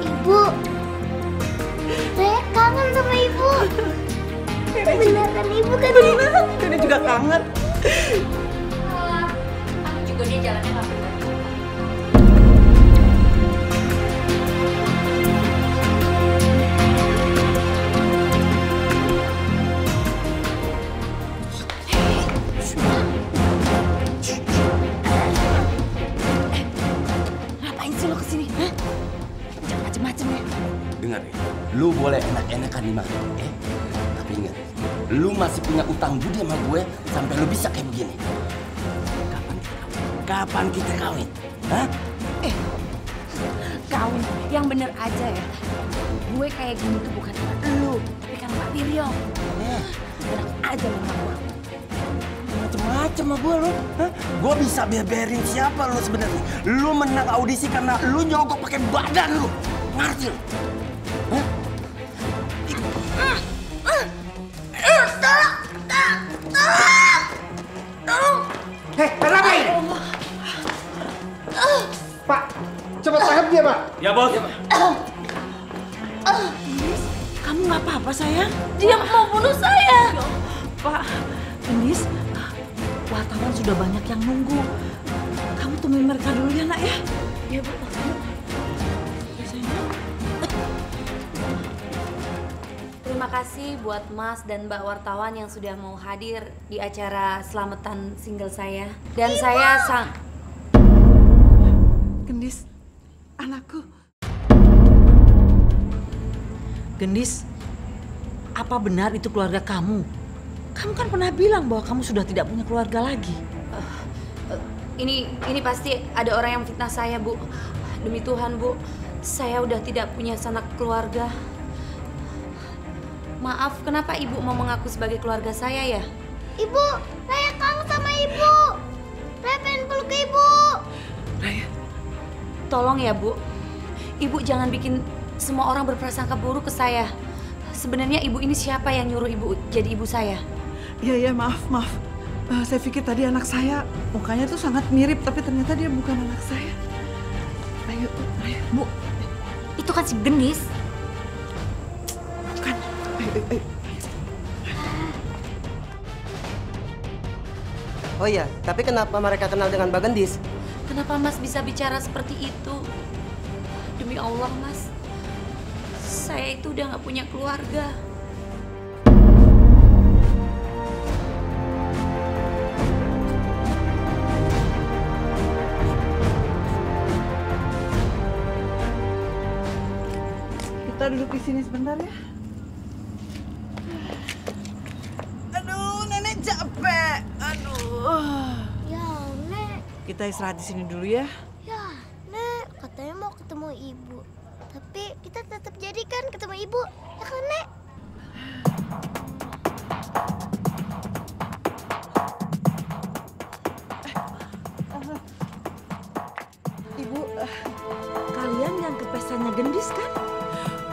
L: Ibu. Raya kangen sama Ibu. Benar kan Ibu kan?
B: Benar. Nenek juga kangen.
C: Aku juga dia jalannya nggak benar.
J: macem-macem ya.
P: Dengar ya, lu boleh enak-enakan dimakan, tapi ingat, lu masih punya utang budi sama gue sampai lu bisa kayak begini. Kapan kita kawin? Hah?
J: Kawin yang bener aja ya. Gue kayak gini tuh bukan karena lu, tapi karena Pak Wiryo. Enak aja lu ngaku.
P: Macem-macem sama gue lu, gue bisa beberin siapa lu sebenarnya. Lu menang audisi karena lu nyogok pakai badan lu, ngerti lu?
F: Hei, kenapa ini? Pak, cepat tangkap dia, Pak.
N: Ya, Bos.
O: Kamu nggak apa-apa, sayang?
J: Dia mau bunuh saya.
O: Pak, Gendis, wartawan sudah banyak yang nunggu. Kamu temuin mereka dulu ya, nak ya?
J: Iya, Bu. Terima kasih buat Mas dan Mbak wartawan yang sudah mau hadir di acara selamatan single saya. Dan saya
B: Gendis, anakku.
O: Gendis, apa benar itu keluarga kamu? Kamu kan pernah bilang bahwa kamu sudah tidak punya keluarga lagi.
J: Ini pasti ada orang yang fitnah saya, Bu. Demi Tuhan, Bu, saya udah tidak punya sanak keluarga. Maaf, kenapa Ibu mau mengaku sebagai keluarga saya ya?
L: Ibu, Raya kangen sama Ibu. Raya pengen peluk Ibu.
J: Raya, tolong ya, Bu. Ibu jangan bikin semua orang berprasangka buruk ke saya. Sebenarnya Ibu ini siapa yang nyuruh Ibu jadi ibu saya?
B: Iya, maaf. Saya pikir tadi anak saya mukanya tuh sangat mirip, tapi ternyata dia bukan anak saya. Ayo.
J: Bu, itu kan si Gendis.
B: Bukan. Ayo.
E: Oh iya, tapi kenapa mereka kenal dengan Mbak Gendis?
J: Kenapa Mas bisa bicara seperti itu? Demi Allah, Mas. Saya itu udah gak punya keluarga.
B: Kita duduk di sini sebentar ya. Aduh, nenek capek. Aduh.
L: Ya, Nek.
B: Kita istirahat di sini dulu ya.
L: Ya, Nek. Katanya mau ketemu Ibu. Tapi kita tetap jadi kan ketemu Ibu. Ya kan, Nek?
B: Ibu,
O: kalian yang ke pestanya Gendis kan?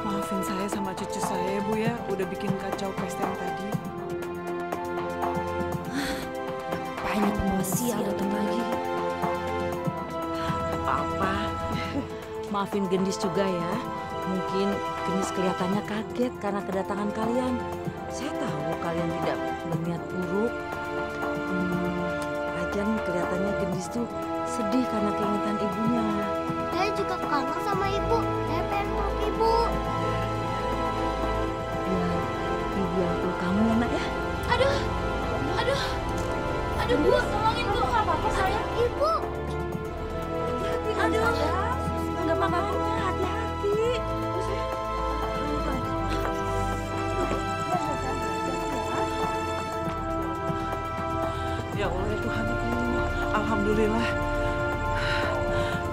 B: Maafin saya sama cucu saya, Bu ya. Udah bikin kacau pesta yang tadi.
J: Banyak emosi yang datang lagi.
O: Apa-apa. Maafin Gendis juga ya. Mungkin Gendis kelihatannya kaget karena kedatangan kalian. Saya tahu kalian tidak berniat buruk. Lagian kelihatannya Gendis tuh sedih karena keingetan ibunya.
L: Saya juga kangen sama Ibu. Saya pengen peluk Ibu.
O: Biar ibu yang peluk kamu ya, nak ya.
L: Aduh, Bu, tolongin Bu. Gak apa-apa, sayang. Ibu.
O: Aduh, nggak apa-apa, hati-hati.
B: Ya Allah, ya Tuhan. Alhamdulillah.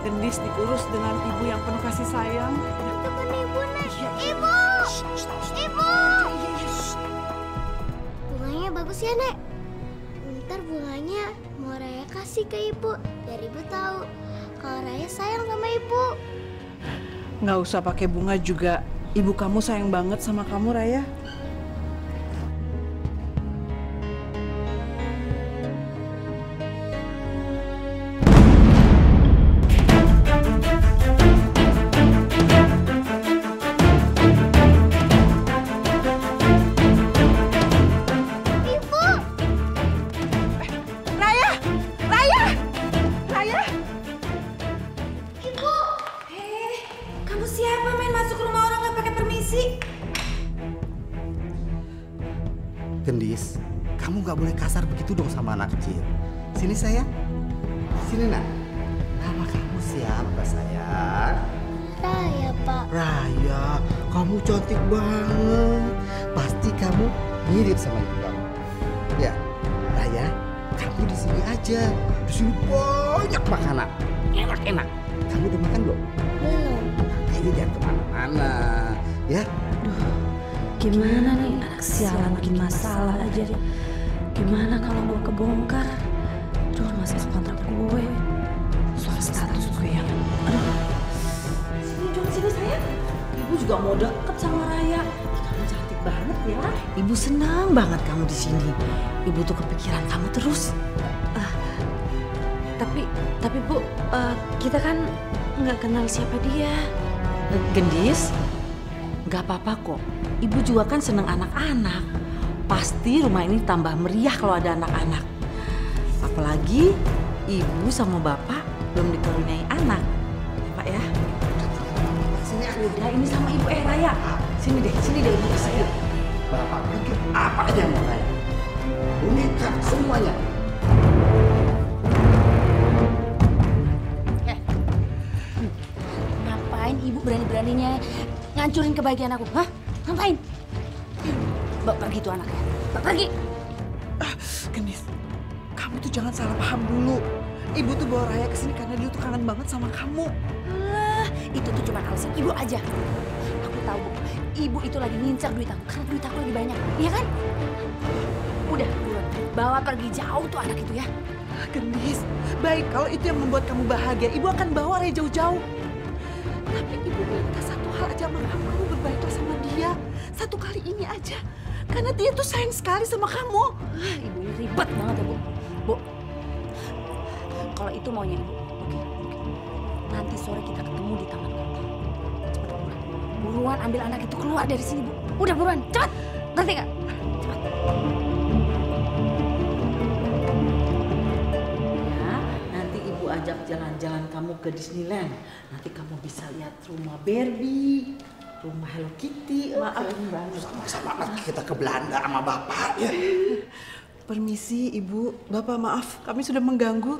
B: Gendis diurus dengan ibu yang penuh kasih sayang.
L: Itu kan Ibu, Nek. Ibu! Ibu! Bunganya bagus ya, Nek. Ntar bunganya mau Raya kasih ke Ibu. Biar Ibu tahu kalau Raya sayang sama Ibu.
B: Nggak usah pakai bunga juga. Ibu kamu sayang banget sama kamu, Raya.
G: Gendis, kamu nggak boleh kasar begitu dong sama anak kecil. Sini sayang, sini nak. Nama kamu siapa sayang?
L: Raya, Pak.
G: Raya, kamu cantik banget. Pasti kamu mirip sama ibu kamu. Ya, Raya, kamu di sini aja. Di sini banyak makanan, enak-enak. Kamu udah makan belum?
L: Belum.
G: Ini jangan kemana-mana, ya.
O: Gimana nih anak sialan bikin masalah aja. Gimana kalau gue kebongkar? Aduh, masalah kontrak gue. Soal status gue yang... Aduh. Sini dong, sini sayang. Ibu juga mau deket sama Raya. Kamu cantik banget ya. Ibu senang banget kamu di sini. Ibu tuh kepikiran kamu terus. Tapi Bu, kita kan nggak kenal siapa dia. Gendis, nggak apa-apa kok. Ibu juga kan seneng anak-anak. Pasti rumah ini tambah meriah kalau ada anak-anak. Apalagi ibu sama bapak belum dikaruniai anak. Ya, Pak ya. Sini udah ini sama ibu Raya. Sini deh ibu saya.
G: Bapak pikir apa aja mau Raya? Boneka semuanya.
J: Ngapain ibu berani-beraninya ngancurin kebahagiaan aku? Hah? Ngapain? Bawa pergi tuh anaknya. Bawa pergi.
B: Gendis, kamu tuh jangan salah paham dulu. Ibu tuh bawa Raya ke sini karena dia tuh kangen banget sama kamu.
J: Itu tuh cuma alasan ibu aja. Aku tahu, Bu. Ibu itu lagi ngincar duit aku karena duit aku lagi banyak. Iya kan? Udah, buruan. Bawa pergi jauh tuh anak itu ya.
B: Gendis, baik kalau itu yang membuat kamu bahagia, ibu akan bawa Raya jauh-jauh. Tapi ibu minta satu hal aja sama kamu berbaiklah sama dia. Satu kali ini aja. Karena dia tuh sayang sekali sama kamu.
J: Ibu ini ribet banget ya, Bu. Bu, kalau itu maunya ibu, oke. Nanti sore kita ketemu di taman kota. Cepet buruan. Buruan ambil anak itu keluar dari sini, Bu. Udah buruan, cepet. Ngerti nggak? Cepet.
O: Ya, nanti ibu ajak jalan-jalan kamu ke Disneyland. Nanti kamu bisa lihat rumah Barbie, rumah Hello Kitty. Maaf,
G: sama-sama kita ke Belanda sama bapak ya.
B: Permisi ibu, bapak maaf kami sudah mengganggu.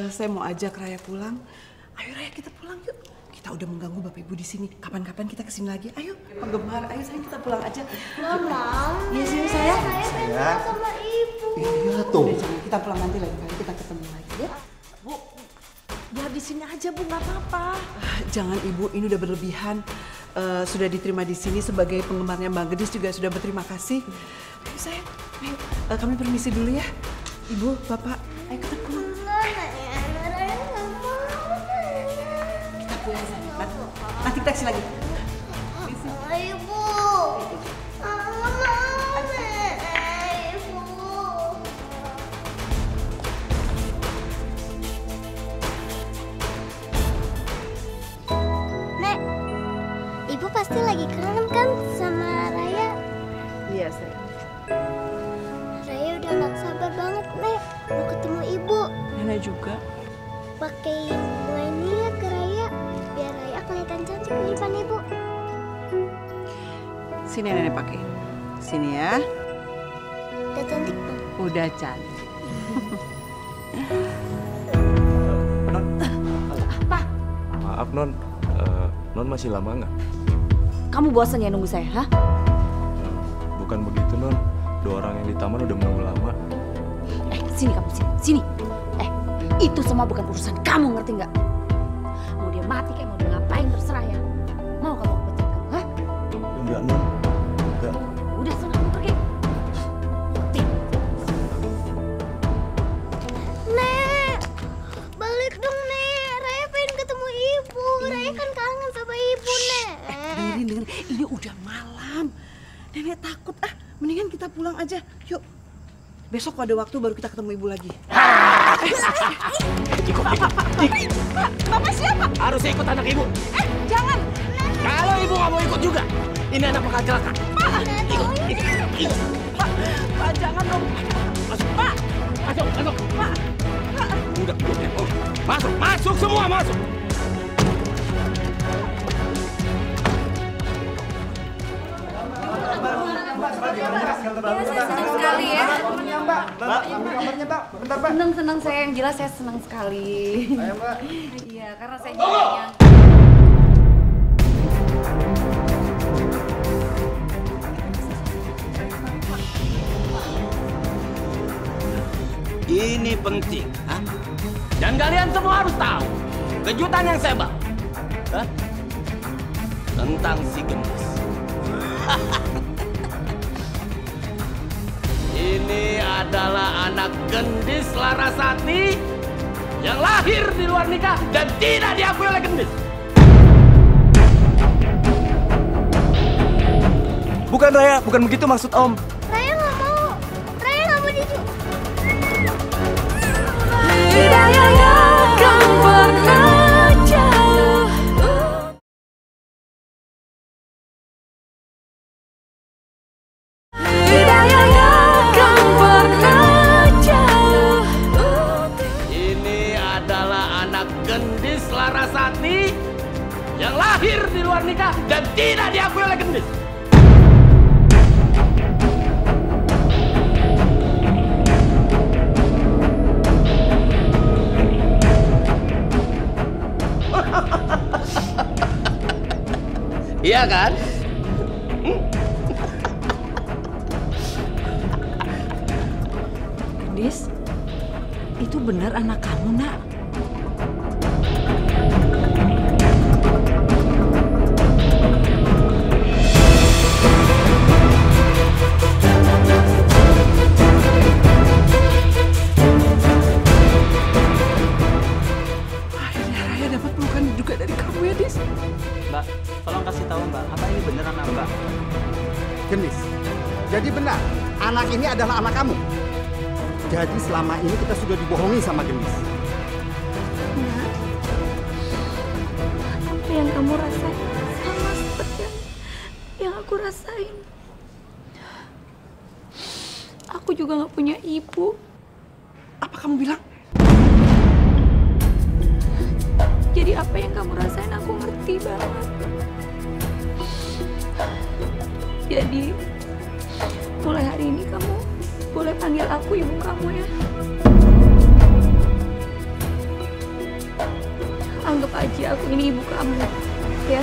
B: Saya mau ajak Raya pulang. Ayo Raya kita pulang yuk. Kita udah mengganggu bapak ibu di sini. Kapan-kapan kita kesini lagi. Ayo penggemar, ayo sayang kita pulang aja.
L: Mama.
B: Iya sini sayang.
L: Saya pengen sama ibu.
G: Iya tuh.
B: Kita pulang nanti lagi kali kita ketemu lagi ya.
O: Bu, biar di sini aja Bu, nggak apa-apa.
B: Jangan ibu, ini udah berlebihan. Sudah diterima di sini sebagai penggemarnya Mbak Gendis juga sudah berterima kasih. Ayo sayang, ayo kami permisi dulu ya. Ibu, bapak, ayo kita pulang. Kita pulang sayang. Nanti kita kesini lagi.
L: Ibu. Nek, ibu pasti lagi kangen kan sama Raya?
B: Iya sayang.
L: Raya udah gak sabar banget, Nek. Mau ketemu ibu.
B: Nenek juga.
L: Pakai bunga ini ya ke Raya. Biar Raya kelihatan cantik di depan ibu.
B: Sini nenek pakai. Sini ya.
L: Udah cantik belum?
B: Udah cantik.
R: Maaf Non, Non masih lama nggak?
J: Kamu bosan ya nunggu saya, hah?
R: Bukan begitu Non, dua orang yang di taman udah menunggu lama.
J: Sini kamu, sini. Itu semua bukan urusan kamu, ngerti nggak? Mau dia mati kayak mau dia ngapain terserah ya. Mau kamu pecat kamu, hah?
R: Enggak Non, enggak.
J: Udah sana kamu pergi.
L: Nek, balik dong Nek. Raya pengen ketemu ibu. Raya kan kangen sama ibu Nek.
B: Dengerin, ini udah malam. Nenek takut mendingan kita pulang aja. Yuk. Besok ada waktu baru kita ketemu ibu lagi.
F: Ikut.
B: Bapak siapa?
F: Harusnya ikut anak ibu.
B: Jangan.
F: Kalau ibu nggak mau ikut juga, ini anak bakal celaka. Ikut.
B: Pak, jangan dong.
F: Masuk. Pak. Masuk.
B: Pak.
F: Udah. Masuk semua, masuk.
J: Senang sekali ya. Senang saya yang jelas saya senang sekali. Iya, karena saya juga
P: Ini penting. Ha? Dan kalian semua harus tahu kejutan yang saya bawa. Ha? Tentang si Gendis. Ini adalah anak Gendis Larasati yang lahir di luar nikah dan tidak diakui oleh Gendis.
R: Bukan Raya, bukan begitu maksud Om.
L: Raya nggak mau. Raya nggak mau diculik.
O: Hidayahnya kan pernah jauh. Hidayahnya kan pernah jauh.
P: Ini adalah anak Gendis Larasati yang lahir di luar nikah dan tidak diakui oleh Gendis. Iya kan?
O: Gendis, itu benar anak kamu, Nak?
B: Akhirnya Raya dapat pelukan juga dari kamu ya, Dis.
I: Mbak, tolong kasih tahu Mbak, apa ini beneran Mbak?
G: Gendis, jadi benar, anak ini adalah anak kamu. Jadi selama ini kita sudah dibohongi sama Gendis.
K: Nak, apa yang kamu rasain sama seperti yang aku rasain. Aku juga nggak punya ibu.
B: Apa kamu bilang?
K: Jadi apa yang kamu rasain aku ngerti banget. Jadi mulai hari ini kamu boleh panggil aku ibu kamu ya. Anggap aja aku ini ibu kamu, ya.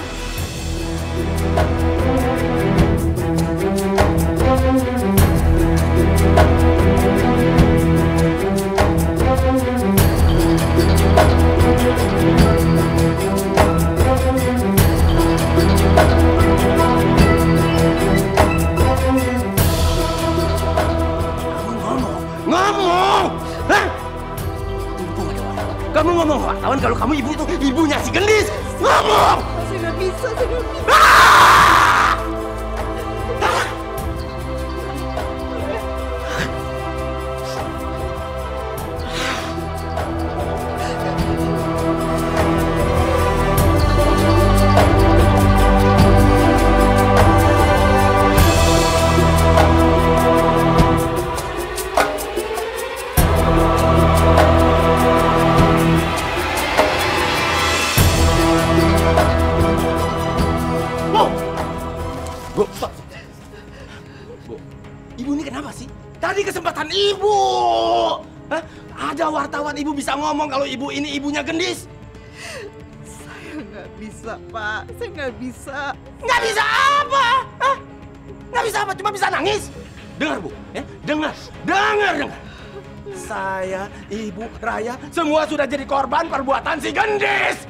P: Ngomong! Hah? Kamu ngomong wartawan kalau kamu ibu itu ibunya si Gendis. Ngomong!
B: Saya nggak bisa, saya nggak bisa.
P: Ibu ini kenapa sih? Tadi kesempatan ibu. Hah? Ada wartawan ibu bisa ngomong kalau ibu ini ibunya Gendis.
B: Saya nggak bisa, Pak. Saya nggak bisa.
P: Nggak bisa apa? Hah? Nggak bisa apa? Cuma bisa nangis. Dengar Bu, ya? Dengar. Saya, Ibu, Raya, semua sudah jadi korban perbuatan si Gendis.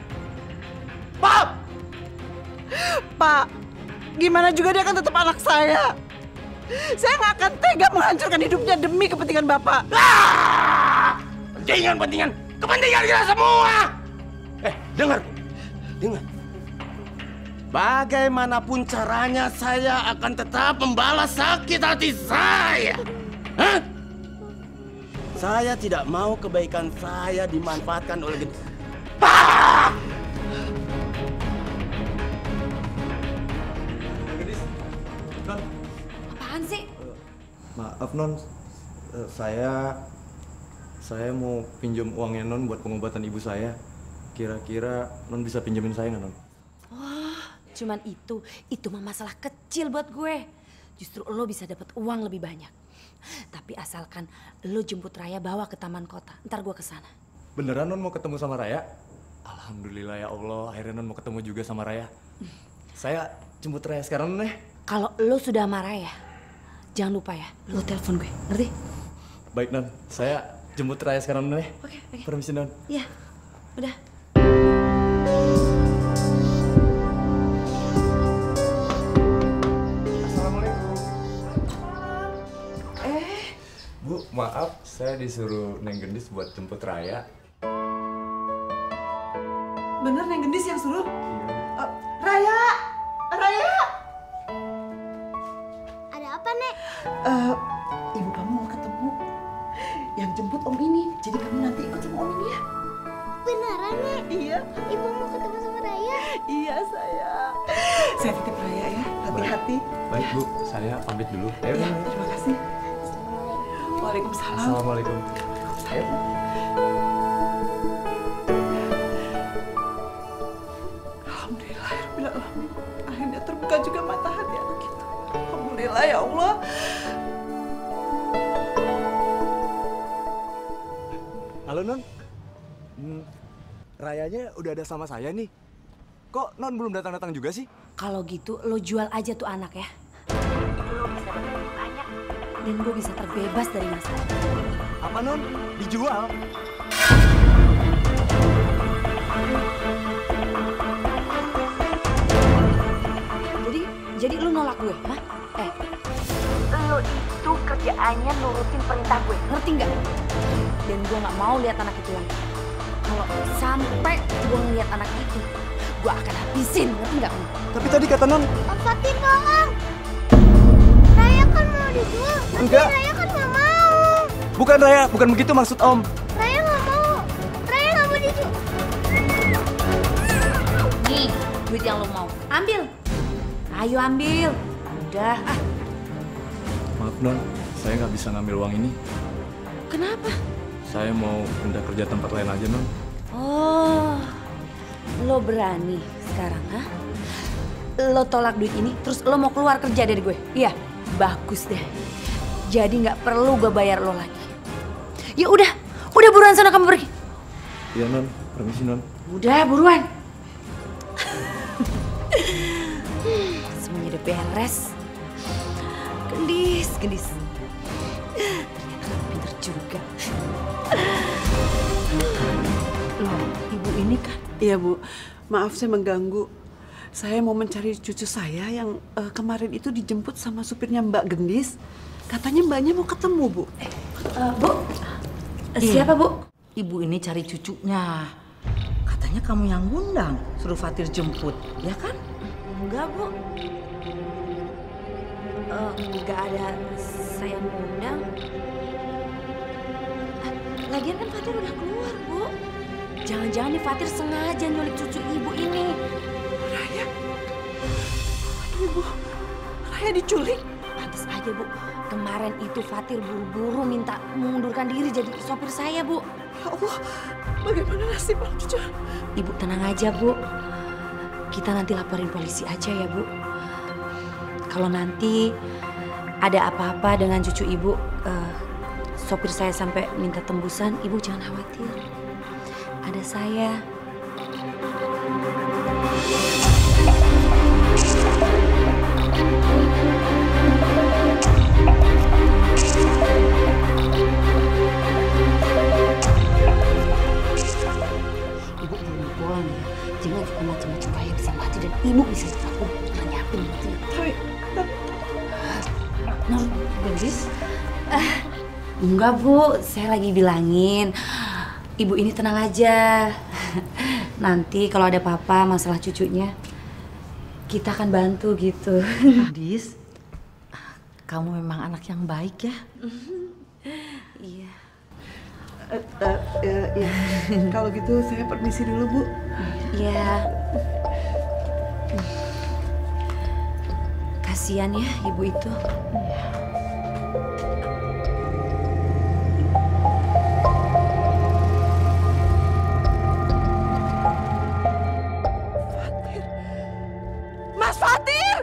P: Pak!
B: Pak, gimana juga dia kan tetap anak saya. Saya nggak akan tega menghancurkan hidupnya demi kepentingan Bapak.
P: Kepentingan kita semua. Dengar. Bagaimanapun caranya saya akan tetap membalas sakit hati saya. Hah? Saya tidak mau kebaikan saya dimanfaatkan oleh Gendis.
A: Apaan sih?
R: Maaf Non, saya mau pinjam uangnya Non buat pengobatan ibu saya. Kira-kira Non bisa pinjemin saya nggak Non?
J: Wah, cuman itu mah masalah kecil buat gue. Justru lo bisa dapat uang lebih banyak. Tapi asalkan lo jemput Raya bawa ke taman kota, ntar gue kesana.
R: Beneran Non mau ketemu sama Raya? Alhamdulillah ya Allah, akhirnya Non mau ketemu juga sama Raya. Saya jemput Raya sekarang Non ya.
J: Kalau lo sudah sama Raya, jangan lupa ya, lo telepon gue, ngerti?
R: Baik Non, saya jemput Raya sekarang dulu ya.
Q: Oke.
R: Permisi non.
Q: Iya, udah.
R: Assalamualaikum. Bu, maaf, saya disuruh Neng Gendis buat jemput Raya.
B: Bener Neng Gendis yang suruh? Raya! Raya!
L: Ada apa, Nek?
B: Ibu kamu mau ketemu. Yang jemput om ini. Jadi kamu nanti ikut sama om ini ya.
L: Beneran, Nek?
B: Iya.
L: Ibu mau ketemu sama Raya?
B: Iya, sayang. Saya titip Raya ya. Hati-hati.
R: Baik Bu, saya pamit dulu. Ayo.
B: Ya, terima kasih. Waalaikumsalam.
R: Assalamualaikum. Ayo.
B: Alhamdulillahirrahmanirrahim. Akhirnya terbuka juga mata hati anak kita. Alhamdulillah ya Allah.
R: Halo Non. Rayanya udah ada sama saya nih. Kok Non belum datang-datang juga sih?
Q: Kalau gitu lo jual aja tuh anak ya. Lo bisa dapat banyak dan gue bisa terbebas dari masalah.
R: Apa Non? Dijual?
Q: Jadi lu nolak gue, hah? Lo itu kerjaannya nurutin perintah gue, ngerti nggak? Dan gue nggak mau lihat anak itu lagi. Kalau sampai gue ngeliat anak itu, gue akan habisin, ngerti nggak?
R: Tapi tadi kata Non.
L: Om Fatir tolong. Raya kan mau dijual. Tapi
R: Enggak.
L: Raya kan nggak mau.
R: Bukan Raya, bukan begitu maksud Om.
L: Raya nggak mau. Raya nggak mau dijual.
Q: Nih, duit yang lo mau, ambil. Ayo ambil. Udah.
R: Maaf Non, saya nggak bisa ngambil uang ini.
Q: Kenapa?
R: Saya mau pindah kerja tempat lain aja Non.
Q: Oh, lo berani sekarang, hah? Lo tolak duit ini, terus lo mau keluar kerja dari gue? Iya, bagus deh. Jadi nggak perlu gue bayar lo lagi. Ya udah buruan sana kamu pergi.
R: Iya Non, permisi Non.
Q: Udah buruan. Semuanya udah beres. Gendis. Ternyata pinter juga.
B: Loh, ibu ini kan? Iya Bu, maaf saya mengganggu. Saya mau mencari cucu saya yang kemarin itu dijemput sama supirnya Mbak Gendis. Katanya mbaknya mau ketemu Bu.
O: Bu,
Q: Siapa Bu?
O: Ibu ini cari cucunya. Katanya kamu yang ngundang, suruh Fatir jemput, ya kan?
Q: Enggak Bu. Enggak ada saya ngundang. Lagian kan Fatir udah keluar Bu. Jangan-jangan nih Fatir sengaja nyulik cucu ibu ini.
B: Raya? Ibu, Raya diculik?
Q: Pantes aja Bu. Kemarin itu Fatir buru-buru minta mengundurkan diri jadi sopir saya Bu.
B: Ya Allah, bagaimana nasib cucu?
Q: Ibu tenang aja Bu. Kita nanti laporin polisi aja ya Bu. Kalau nanti ada apa-apa dengan cucu ibu, sopir saya sampai minta tembusan, ibu jangan khawatir. Ada saya. Ibu jangan pulang ya. Jangan suka macam-macam kayak bisa mati dan ibu bisa aku nyiapin mati. Nur, Gendis? Enggak Bu, saya lagi bilangin. Ibu ini tenang aja. Nanti kalau ada apa-apa masalah cucunya, kita akan bantu gitu.
O: Gendis, kamu memang anak yang baik ya.
Q: Iya.
B: Ya. Kalau gitu saya permisi dulu Bu.
Q: Iya. Kasihan ya ibu itu.
B: Mas Fatir!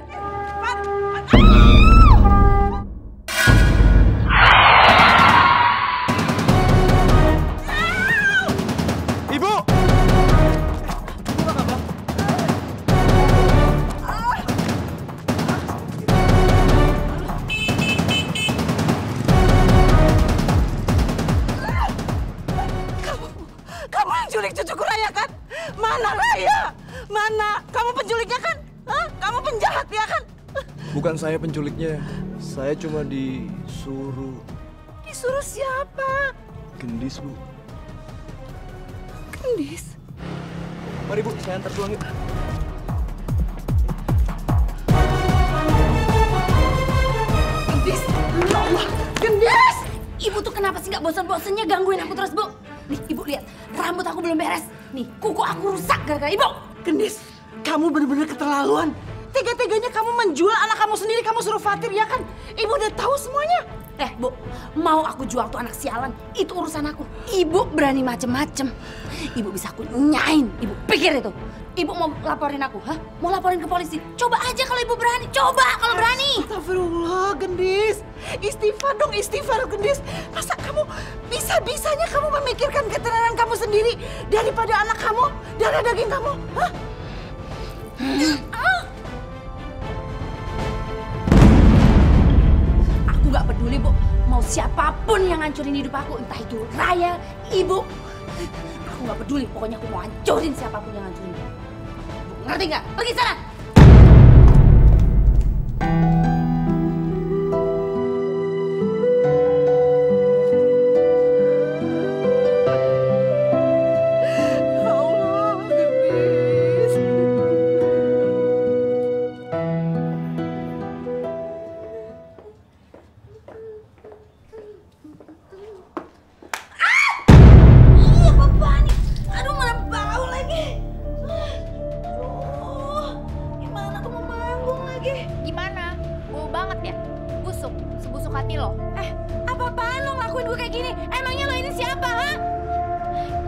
R: Ibu!
B: menculik cucuku Raya kan? Mana Raya? Mana? Kamu penculiknya kan? Hah? Kamu penjahat ya kan?
R: Bukan saya penculiknya. Saya cuma disuruh.
B: Disuruh siapa?
R: Gendis, Bu.
B: Gendis?
R: Mari, Bu, saya antar pulang yuk.
J: Gendis! Ya Allah! Gendis! Ibu tuh kenapa sih nggak bosan-bosannya gangguin aku terus, Bu? Nih, Ibu lihat. Rambut aku belum beres. Nih, kuku aku rusak gara-gara Ibu.
B: Gendis, kamu bener-bener keterlaluan. Tega-teganya kamu menjual anak kamu sendiri, kamu suruh Fatir ya kan? Ibu udah tahu semuanya.
J: Bu, mau aku jual tuh anak sialan, itu urusan aku. Ibu berani macem-macem. Ibu bisa aku nyain, Ibu pikir itu. Ibu mau laporin aku, hah? Mau laporin ke polisi? Coba aja kalau Ibu berani, coba kalau berani.
B: Astagfirullah, Gendis. Istighfar dong, istighfar, Gendis. Masa kamu bisa-bisanya kamu memikirkan ketenangan kamu sendiri daripada anak kamu, darah daging kamu, hah?
J: Aku nggak peduli, Bu. Mau siapapun yang ngancurin hidup aku, entah itu Raya, Ibu. Aku nggak peduli, pokoknya aku mau hancurin siapapun yang ngancurin hidup. Bu, ngerti nggak? Pergi sana.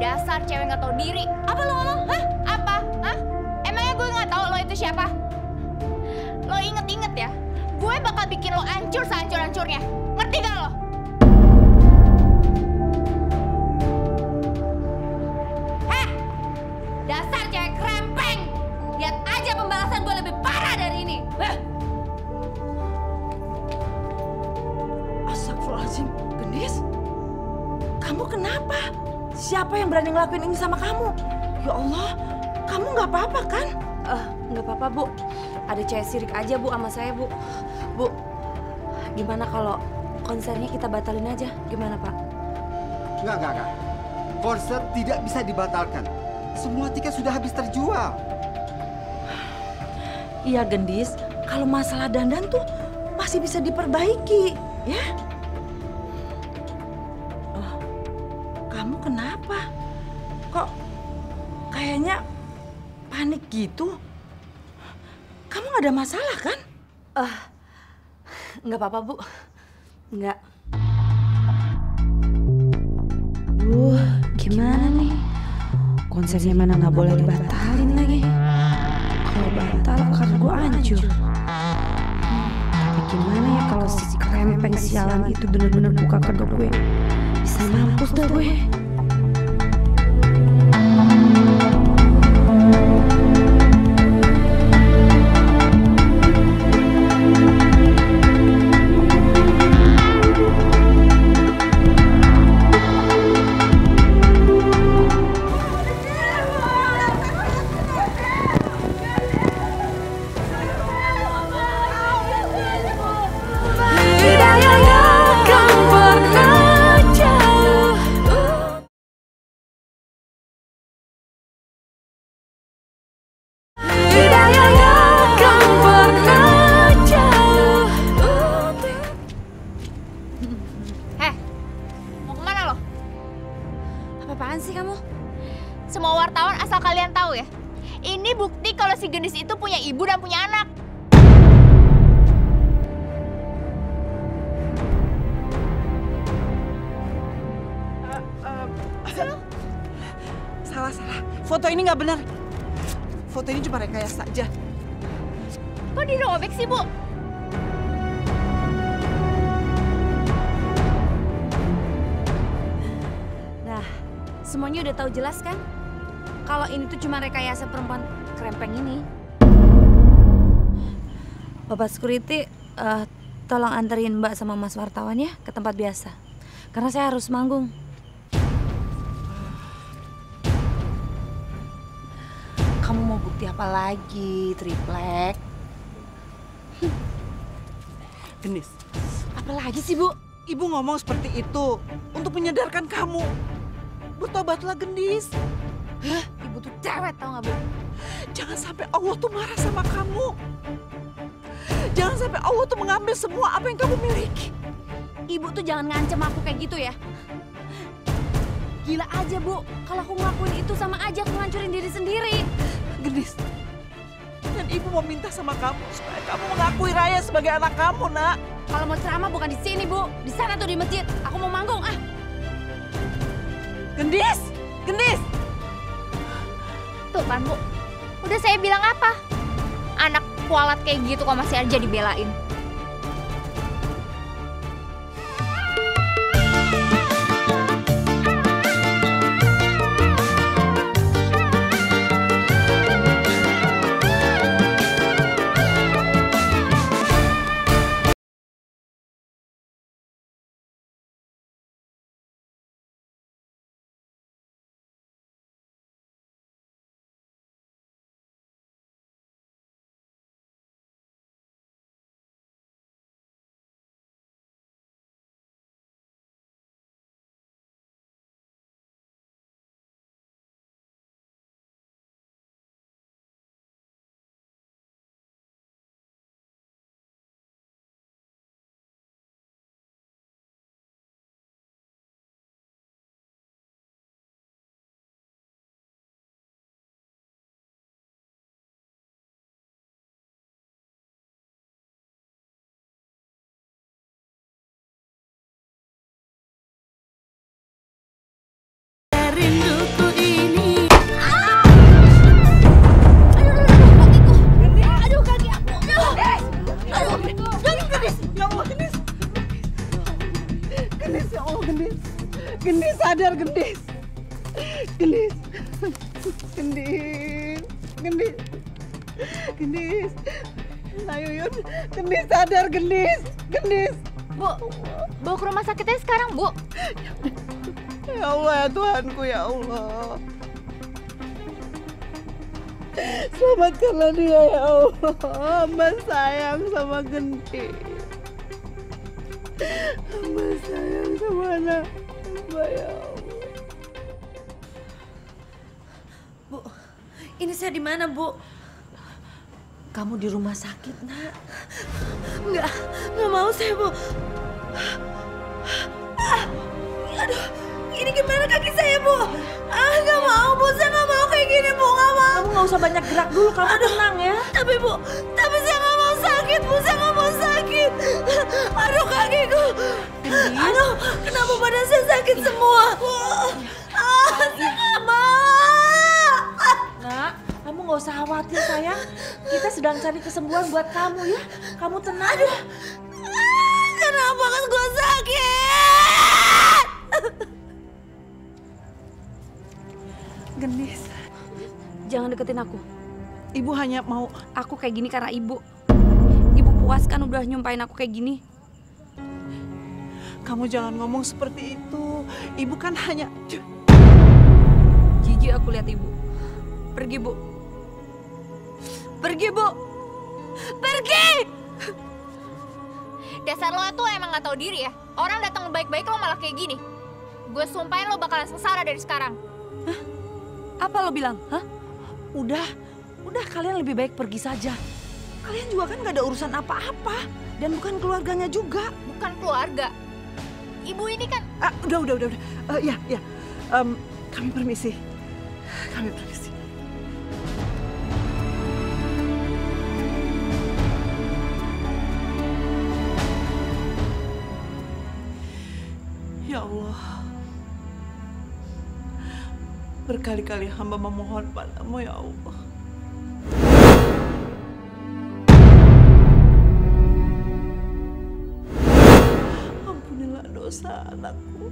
C: Dasar cewek nggak tahu diri. Apa lo? Hah? Apa? Hah? Emangnya gue nggak tahu lo itu siapa? Lo inget-inget ya, gue bakal bikin lo hancur sehancur-hancurnya. Ngerti gak lo? Heh! Dasar cewek krempeng! Lihat aja pembalasan gue lebih parah dari ini.
B: Astagfirullahaladzim, Gendis. Kamu kenapa? Siapa yang berani ngelakuin ini sama kamu? Ya Allah, kamu nggak apa-apa kan?
Q: Nggak apa-apa, Bu. Ada cewek sirik aja, Bu, sama saya, Bu. Bu, gimana kalau konsernya kita batalin aja? Gimana, Pak?
G: Enggak. Konser tidak bisa dibatalkan. Semua tiket sudah habis terjual.
B: Iya, Gendis. Kalau masalah dandan tuh masih bisa diperbaiki, ya? Kamu kenapa? Kok kayaknya panik gitu? Kamu nggak ada masalah kan?
Q: Nggak apa-apa, Bu. Nggak. Gimana nih? Konsernya mana nggak boleh dibatalin lagi? Kalau batal kargo hancur. Tapi gimana ya kalau si krempeng sialan itu bener-bener buka kedok gue? Bisa mampus dah gue.
C: Apaan sih kamu? Semua wartawan asal kalian tahu ya, ini bukti kalau si Gendis itu punya ibu dan punya anak.
B: Salah. Foto ini nggak benar. Foto ini cuma rekayasa saja.
C: Kok dirobek sih, Bu?
Q: Nah, semuanya udah tahu jelas kan? Kalau ini tuh cuma rekayasa perempuan krempeng ini. Bapak security, tolong anterin Mbak sama Mas wartawan ya ke tempat biasa. Karena saya harus manggung. bukti apa lagi, Triplek?
B: Gendis.
Q: Apa lagi sih, Bu?
B: Ibu ngomong seperti itu untuk menyadarkan kamu. Bertobatlah, Gendis.
Q: Hah? Ibu tuh cewek, tau gak, Bu?
B: Jangan sampai Allah tuh marah sama kamu. Jangan sampai Allah tuh mengambil semua apa yang kamu miliki.
A: Ibu tuh jangan ngancem aku kayak gitu ya. Gila aja, Bu. Kalau aku ngelakuin itu sama aja aku ngancurin diri sendiri.
B: Gendis. Dan ibu mau minta sama kamu supaya kamu mengakui Raya sebagai anak kamu, Nak.
A: Kalau mau ceramah bukan di sini, Bu. Di sana tuh di masjid. Aku mau manggung, ah.
B: Gendis! Gendis!
C: Tuh kan, Bu. Udah saya bilang apa? Anak kualat kayak gitu kok masih aja dibelain.
O: Rinduku ini.
A: Aduh, kaki aku. Aduh,
B: Gendis. Ya Allah, Gendis. Gendis, ya Allah, Gendis. Gendis, sadar, Gendis. Gendis. Gendis. Gendis. Gendis. Ayo, Yun. Gendis, sadar, Gendis. Gendis.
C: Bu, bawa ke rumah sakitnya sekarang, Bu.
B: Ya Allah, ya Tuhanku, ya Allah. Selamatkanlah dia, ya Allah. Hamba sayang sama Gendis. Hamba sayang sama anak hamba, ya Allah.
O: Bu, ini saya di mana, Bu? Kamu di rumah sakit, Nak. Nggak mau saya, Bu. Aduh, ini gimana kaki saya, Bu? Nggak mau, Bu. Saya nggak mau kayak gini, Bu. Nggak mau.
K: Kamu nggak usah banyak gerak dulu, kamu tenang ya.
O: Tapi, Bu, saya nggak mau sakit, Bu. Saya nggak mau sakit. Aduh, kakiku. Aduh, kenapa badan saya sakit semua? Saya nggak mau.
K: Nak, kamu nggak usah khawatir, sayang. Kita sedang cari kesembuhan buat kamu ya. Kamu tenang.
O: Aduh, kenapa kan gue sakit?
B: Gendis.
J: Jangan deketin aku.
B: Ibu hanya mau
J: aku kayak gini karena ibu. Ibu puas kan udah nyumpain aku kayak gini?
B: Kamu jangan ngomong seperti itu. Ibu kan hanya...
J: Jijik aku lihat ibu. Pergi, Bu. Pergi, Bu. Pergi!
C: Dasar lo tuh emang gak tahu diri ya. Orang datang baik-baik lo malah kayak gini. Gue sumpahin lo bakalan sengsara dari sekarang.
K: Hah? Apa lo bilang? Hah? Udah kalian lebih baik pergi saja. Kalian juga kan gak ada urusan apa-apa. Dan bukan keluarganya juga.
C: Bukan keluarga. Ibu ini kan...
B: Udah. Ya. Kami permisi. Ya Allah, berkali-kali hamba memohon padamu, ya Allah. Ampunilah dosa anakku.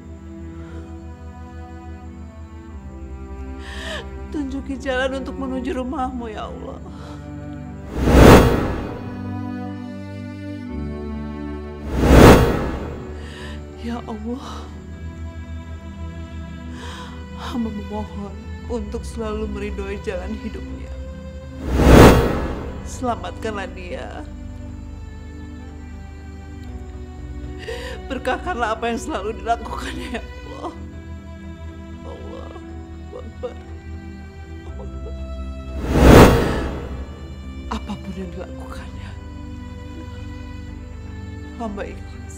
B: Tunjuki jalan untuk menuju rumahmu, ya Allah. Ya Allah, hamba memohon untuk selalu meridhoi jalan hidupnya. Selamatkanlah dia. Berkahkanlah apa yang selalu dilakukan ya Allah. Allah Akbar. Allah. Apapun yang dilakukannya, hamba ikhlas.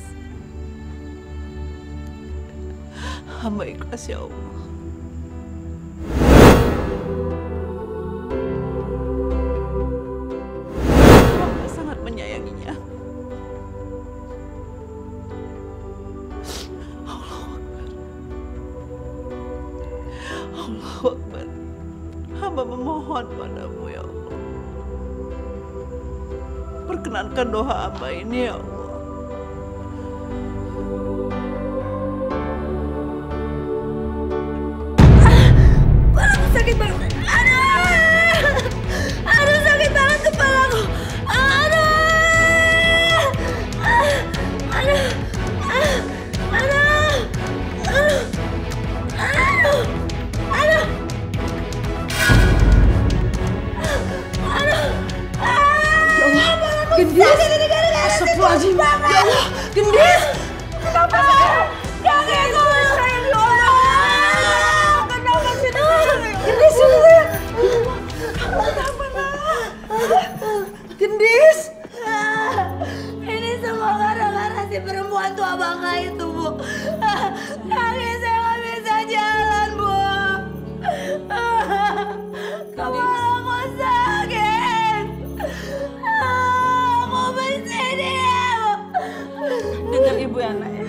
B: Hamba ikhlas ya Allah. Hamba sangat menyayanginya. Allahu Akbar. Hamba memohon padamu ya Allah. Perkenankan doa hamba ini ya Allah.
K: Kepalaku sakit banget. Aduh sakit banget kepalaku.
B: Gendis, astagfirullahaladzim. Ya Allah, Gendis.
K: Kenapa saya? Jangan kamu saya diolong. Kenapa sini? Gendis ini saya. Kamu kenapa nak? Gendis. Ini semua gara-gara si perempuan tua bangga itu, Bu. Kaki saya nggak bisa jalan, Bu. Kepalaku sakit. Aku bersedih.
B: Dengar ibu ya nak ya.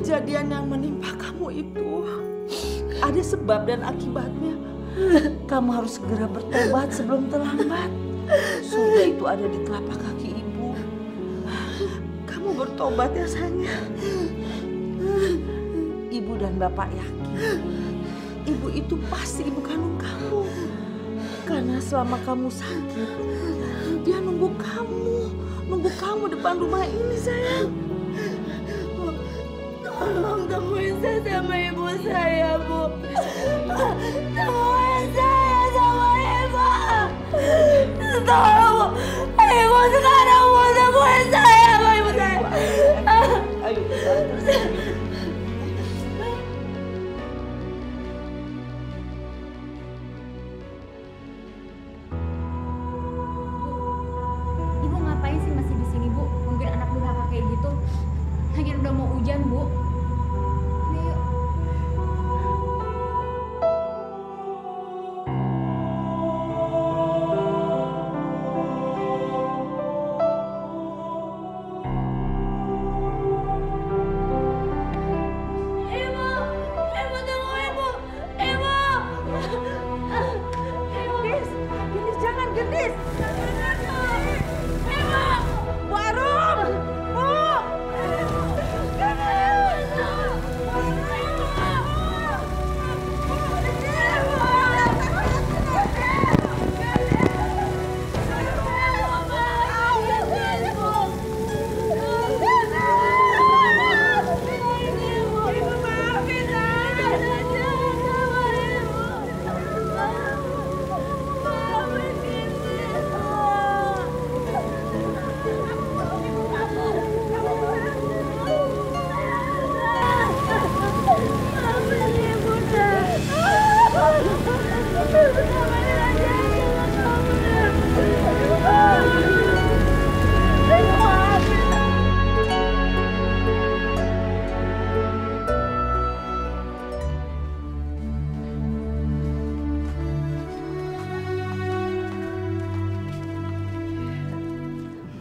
B: Kejadian yang menimpa kamu itu ada sebab dan akibatnya. Kamu harus segera bertobat sebelum terlambat. Surga itu ada di telapak kaki ibu. Kamu bertobat ya sayang. Ibu dan bapak yakin ibu itu pasti ibu kandung kamu. Karena selama kamu sakit, dia nunggu kamu depan rumah ini sayang.
K: Tolong temuin saya sama ibu saya, Bu. Temuin saya sama ibu. Tolong, ibu sekarang mau temuin saya sama ibu saya.
B: Ayo.
C: Ibu ngapain sih masih di sini, Bu? Mungkin anak durhaka kayak gitu. Lagi udah mau hujan, Bu. Udah yuk.
K: Ibu tunggu ibu. Gendis, jangan Gendis. Ibu, Bu Arum, Bu.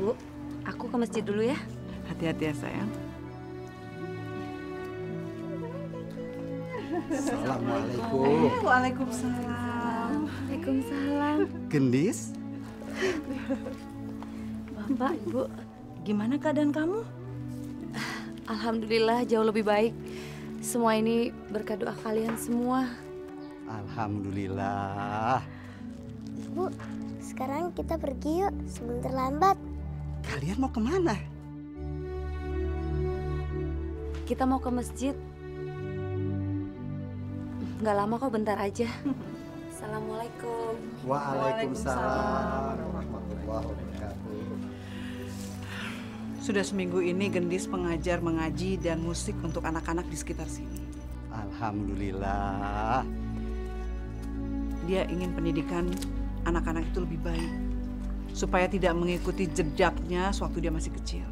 Q: Bu, aku ke masjid dulu ya.
B: Hati-hati ya sayang.
G: Assalamualaikum.
B: Waalaikumsalam.
Q: Waalaikumsalam.
G: Gendis?
Q: Bapak, Ibu, gimana keadaan kamu? Alhamdulillah jauh lebih baik. Semua ini berkat doa kalian semua.
G: Alhamdulillah.
L: Bu, sekarang kita pergi yuk sebelum terlambat.
G: Kalian mau kemana?
Q: Kita mau ke masjid. Nggak lama kok, bentar aja. Assalamualaikum.
G: Waalaikumsalam warahmatullahi wabarakatuh.
B: Sudah seminggu ini Gendis mengajar mengaji dan musik untuk anak-anak di sekitar sini.
G: Alhamdulillah.
B: Dia ingin pendidikan anak-anak itu lebih baik, supaya tidak mengikuti jejaknya sewaktu dia masih kecil.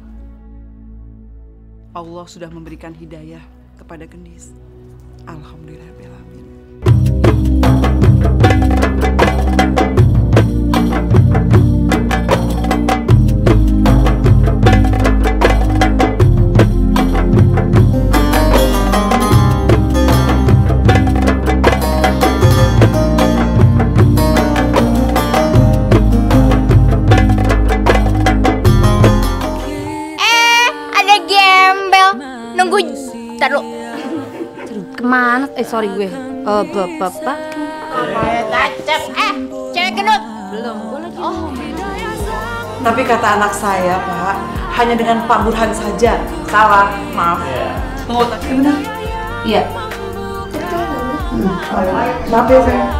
B: Allah sudah memberikan hidayah kepada Gendis. Alhamdulillahirrahmanirrahim.
A: Ntar lu. Kemana? Sorry gue. Bapak.
K: Tacep. Cewek gendut.
A: Belum. Gue lagi.
B: Tapi kata anak saya, Pak, hanya dengan Pak Burhan saja. Salah, maaf. Tunggu, tapi benar. Iya. Maaf ya, sayang.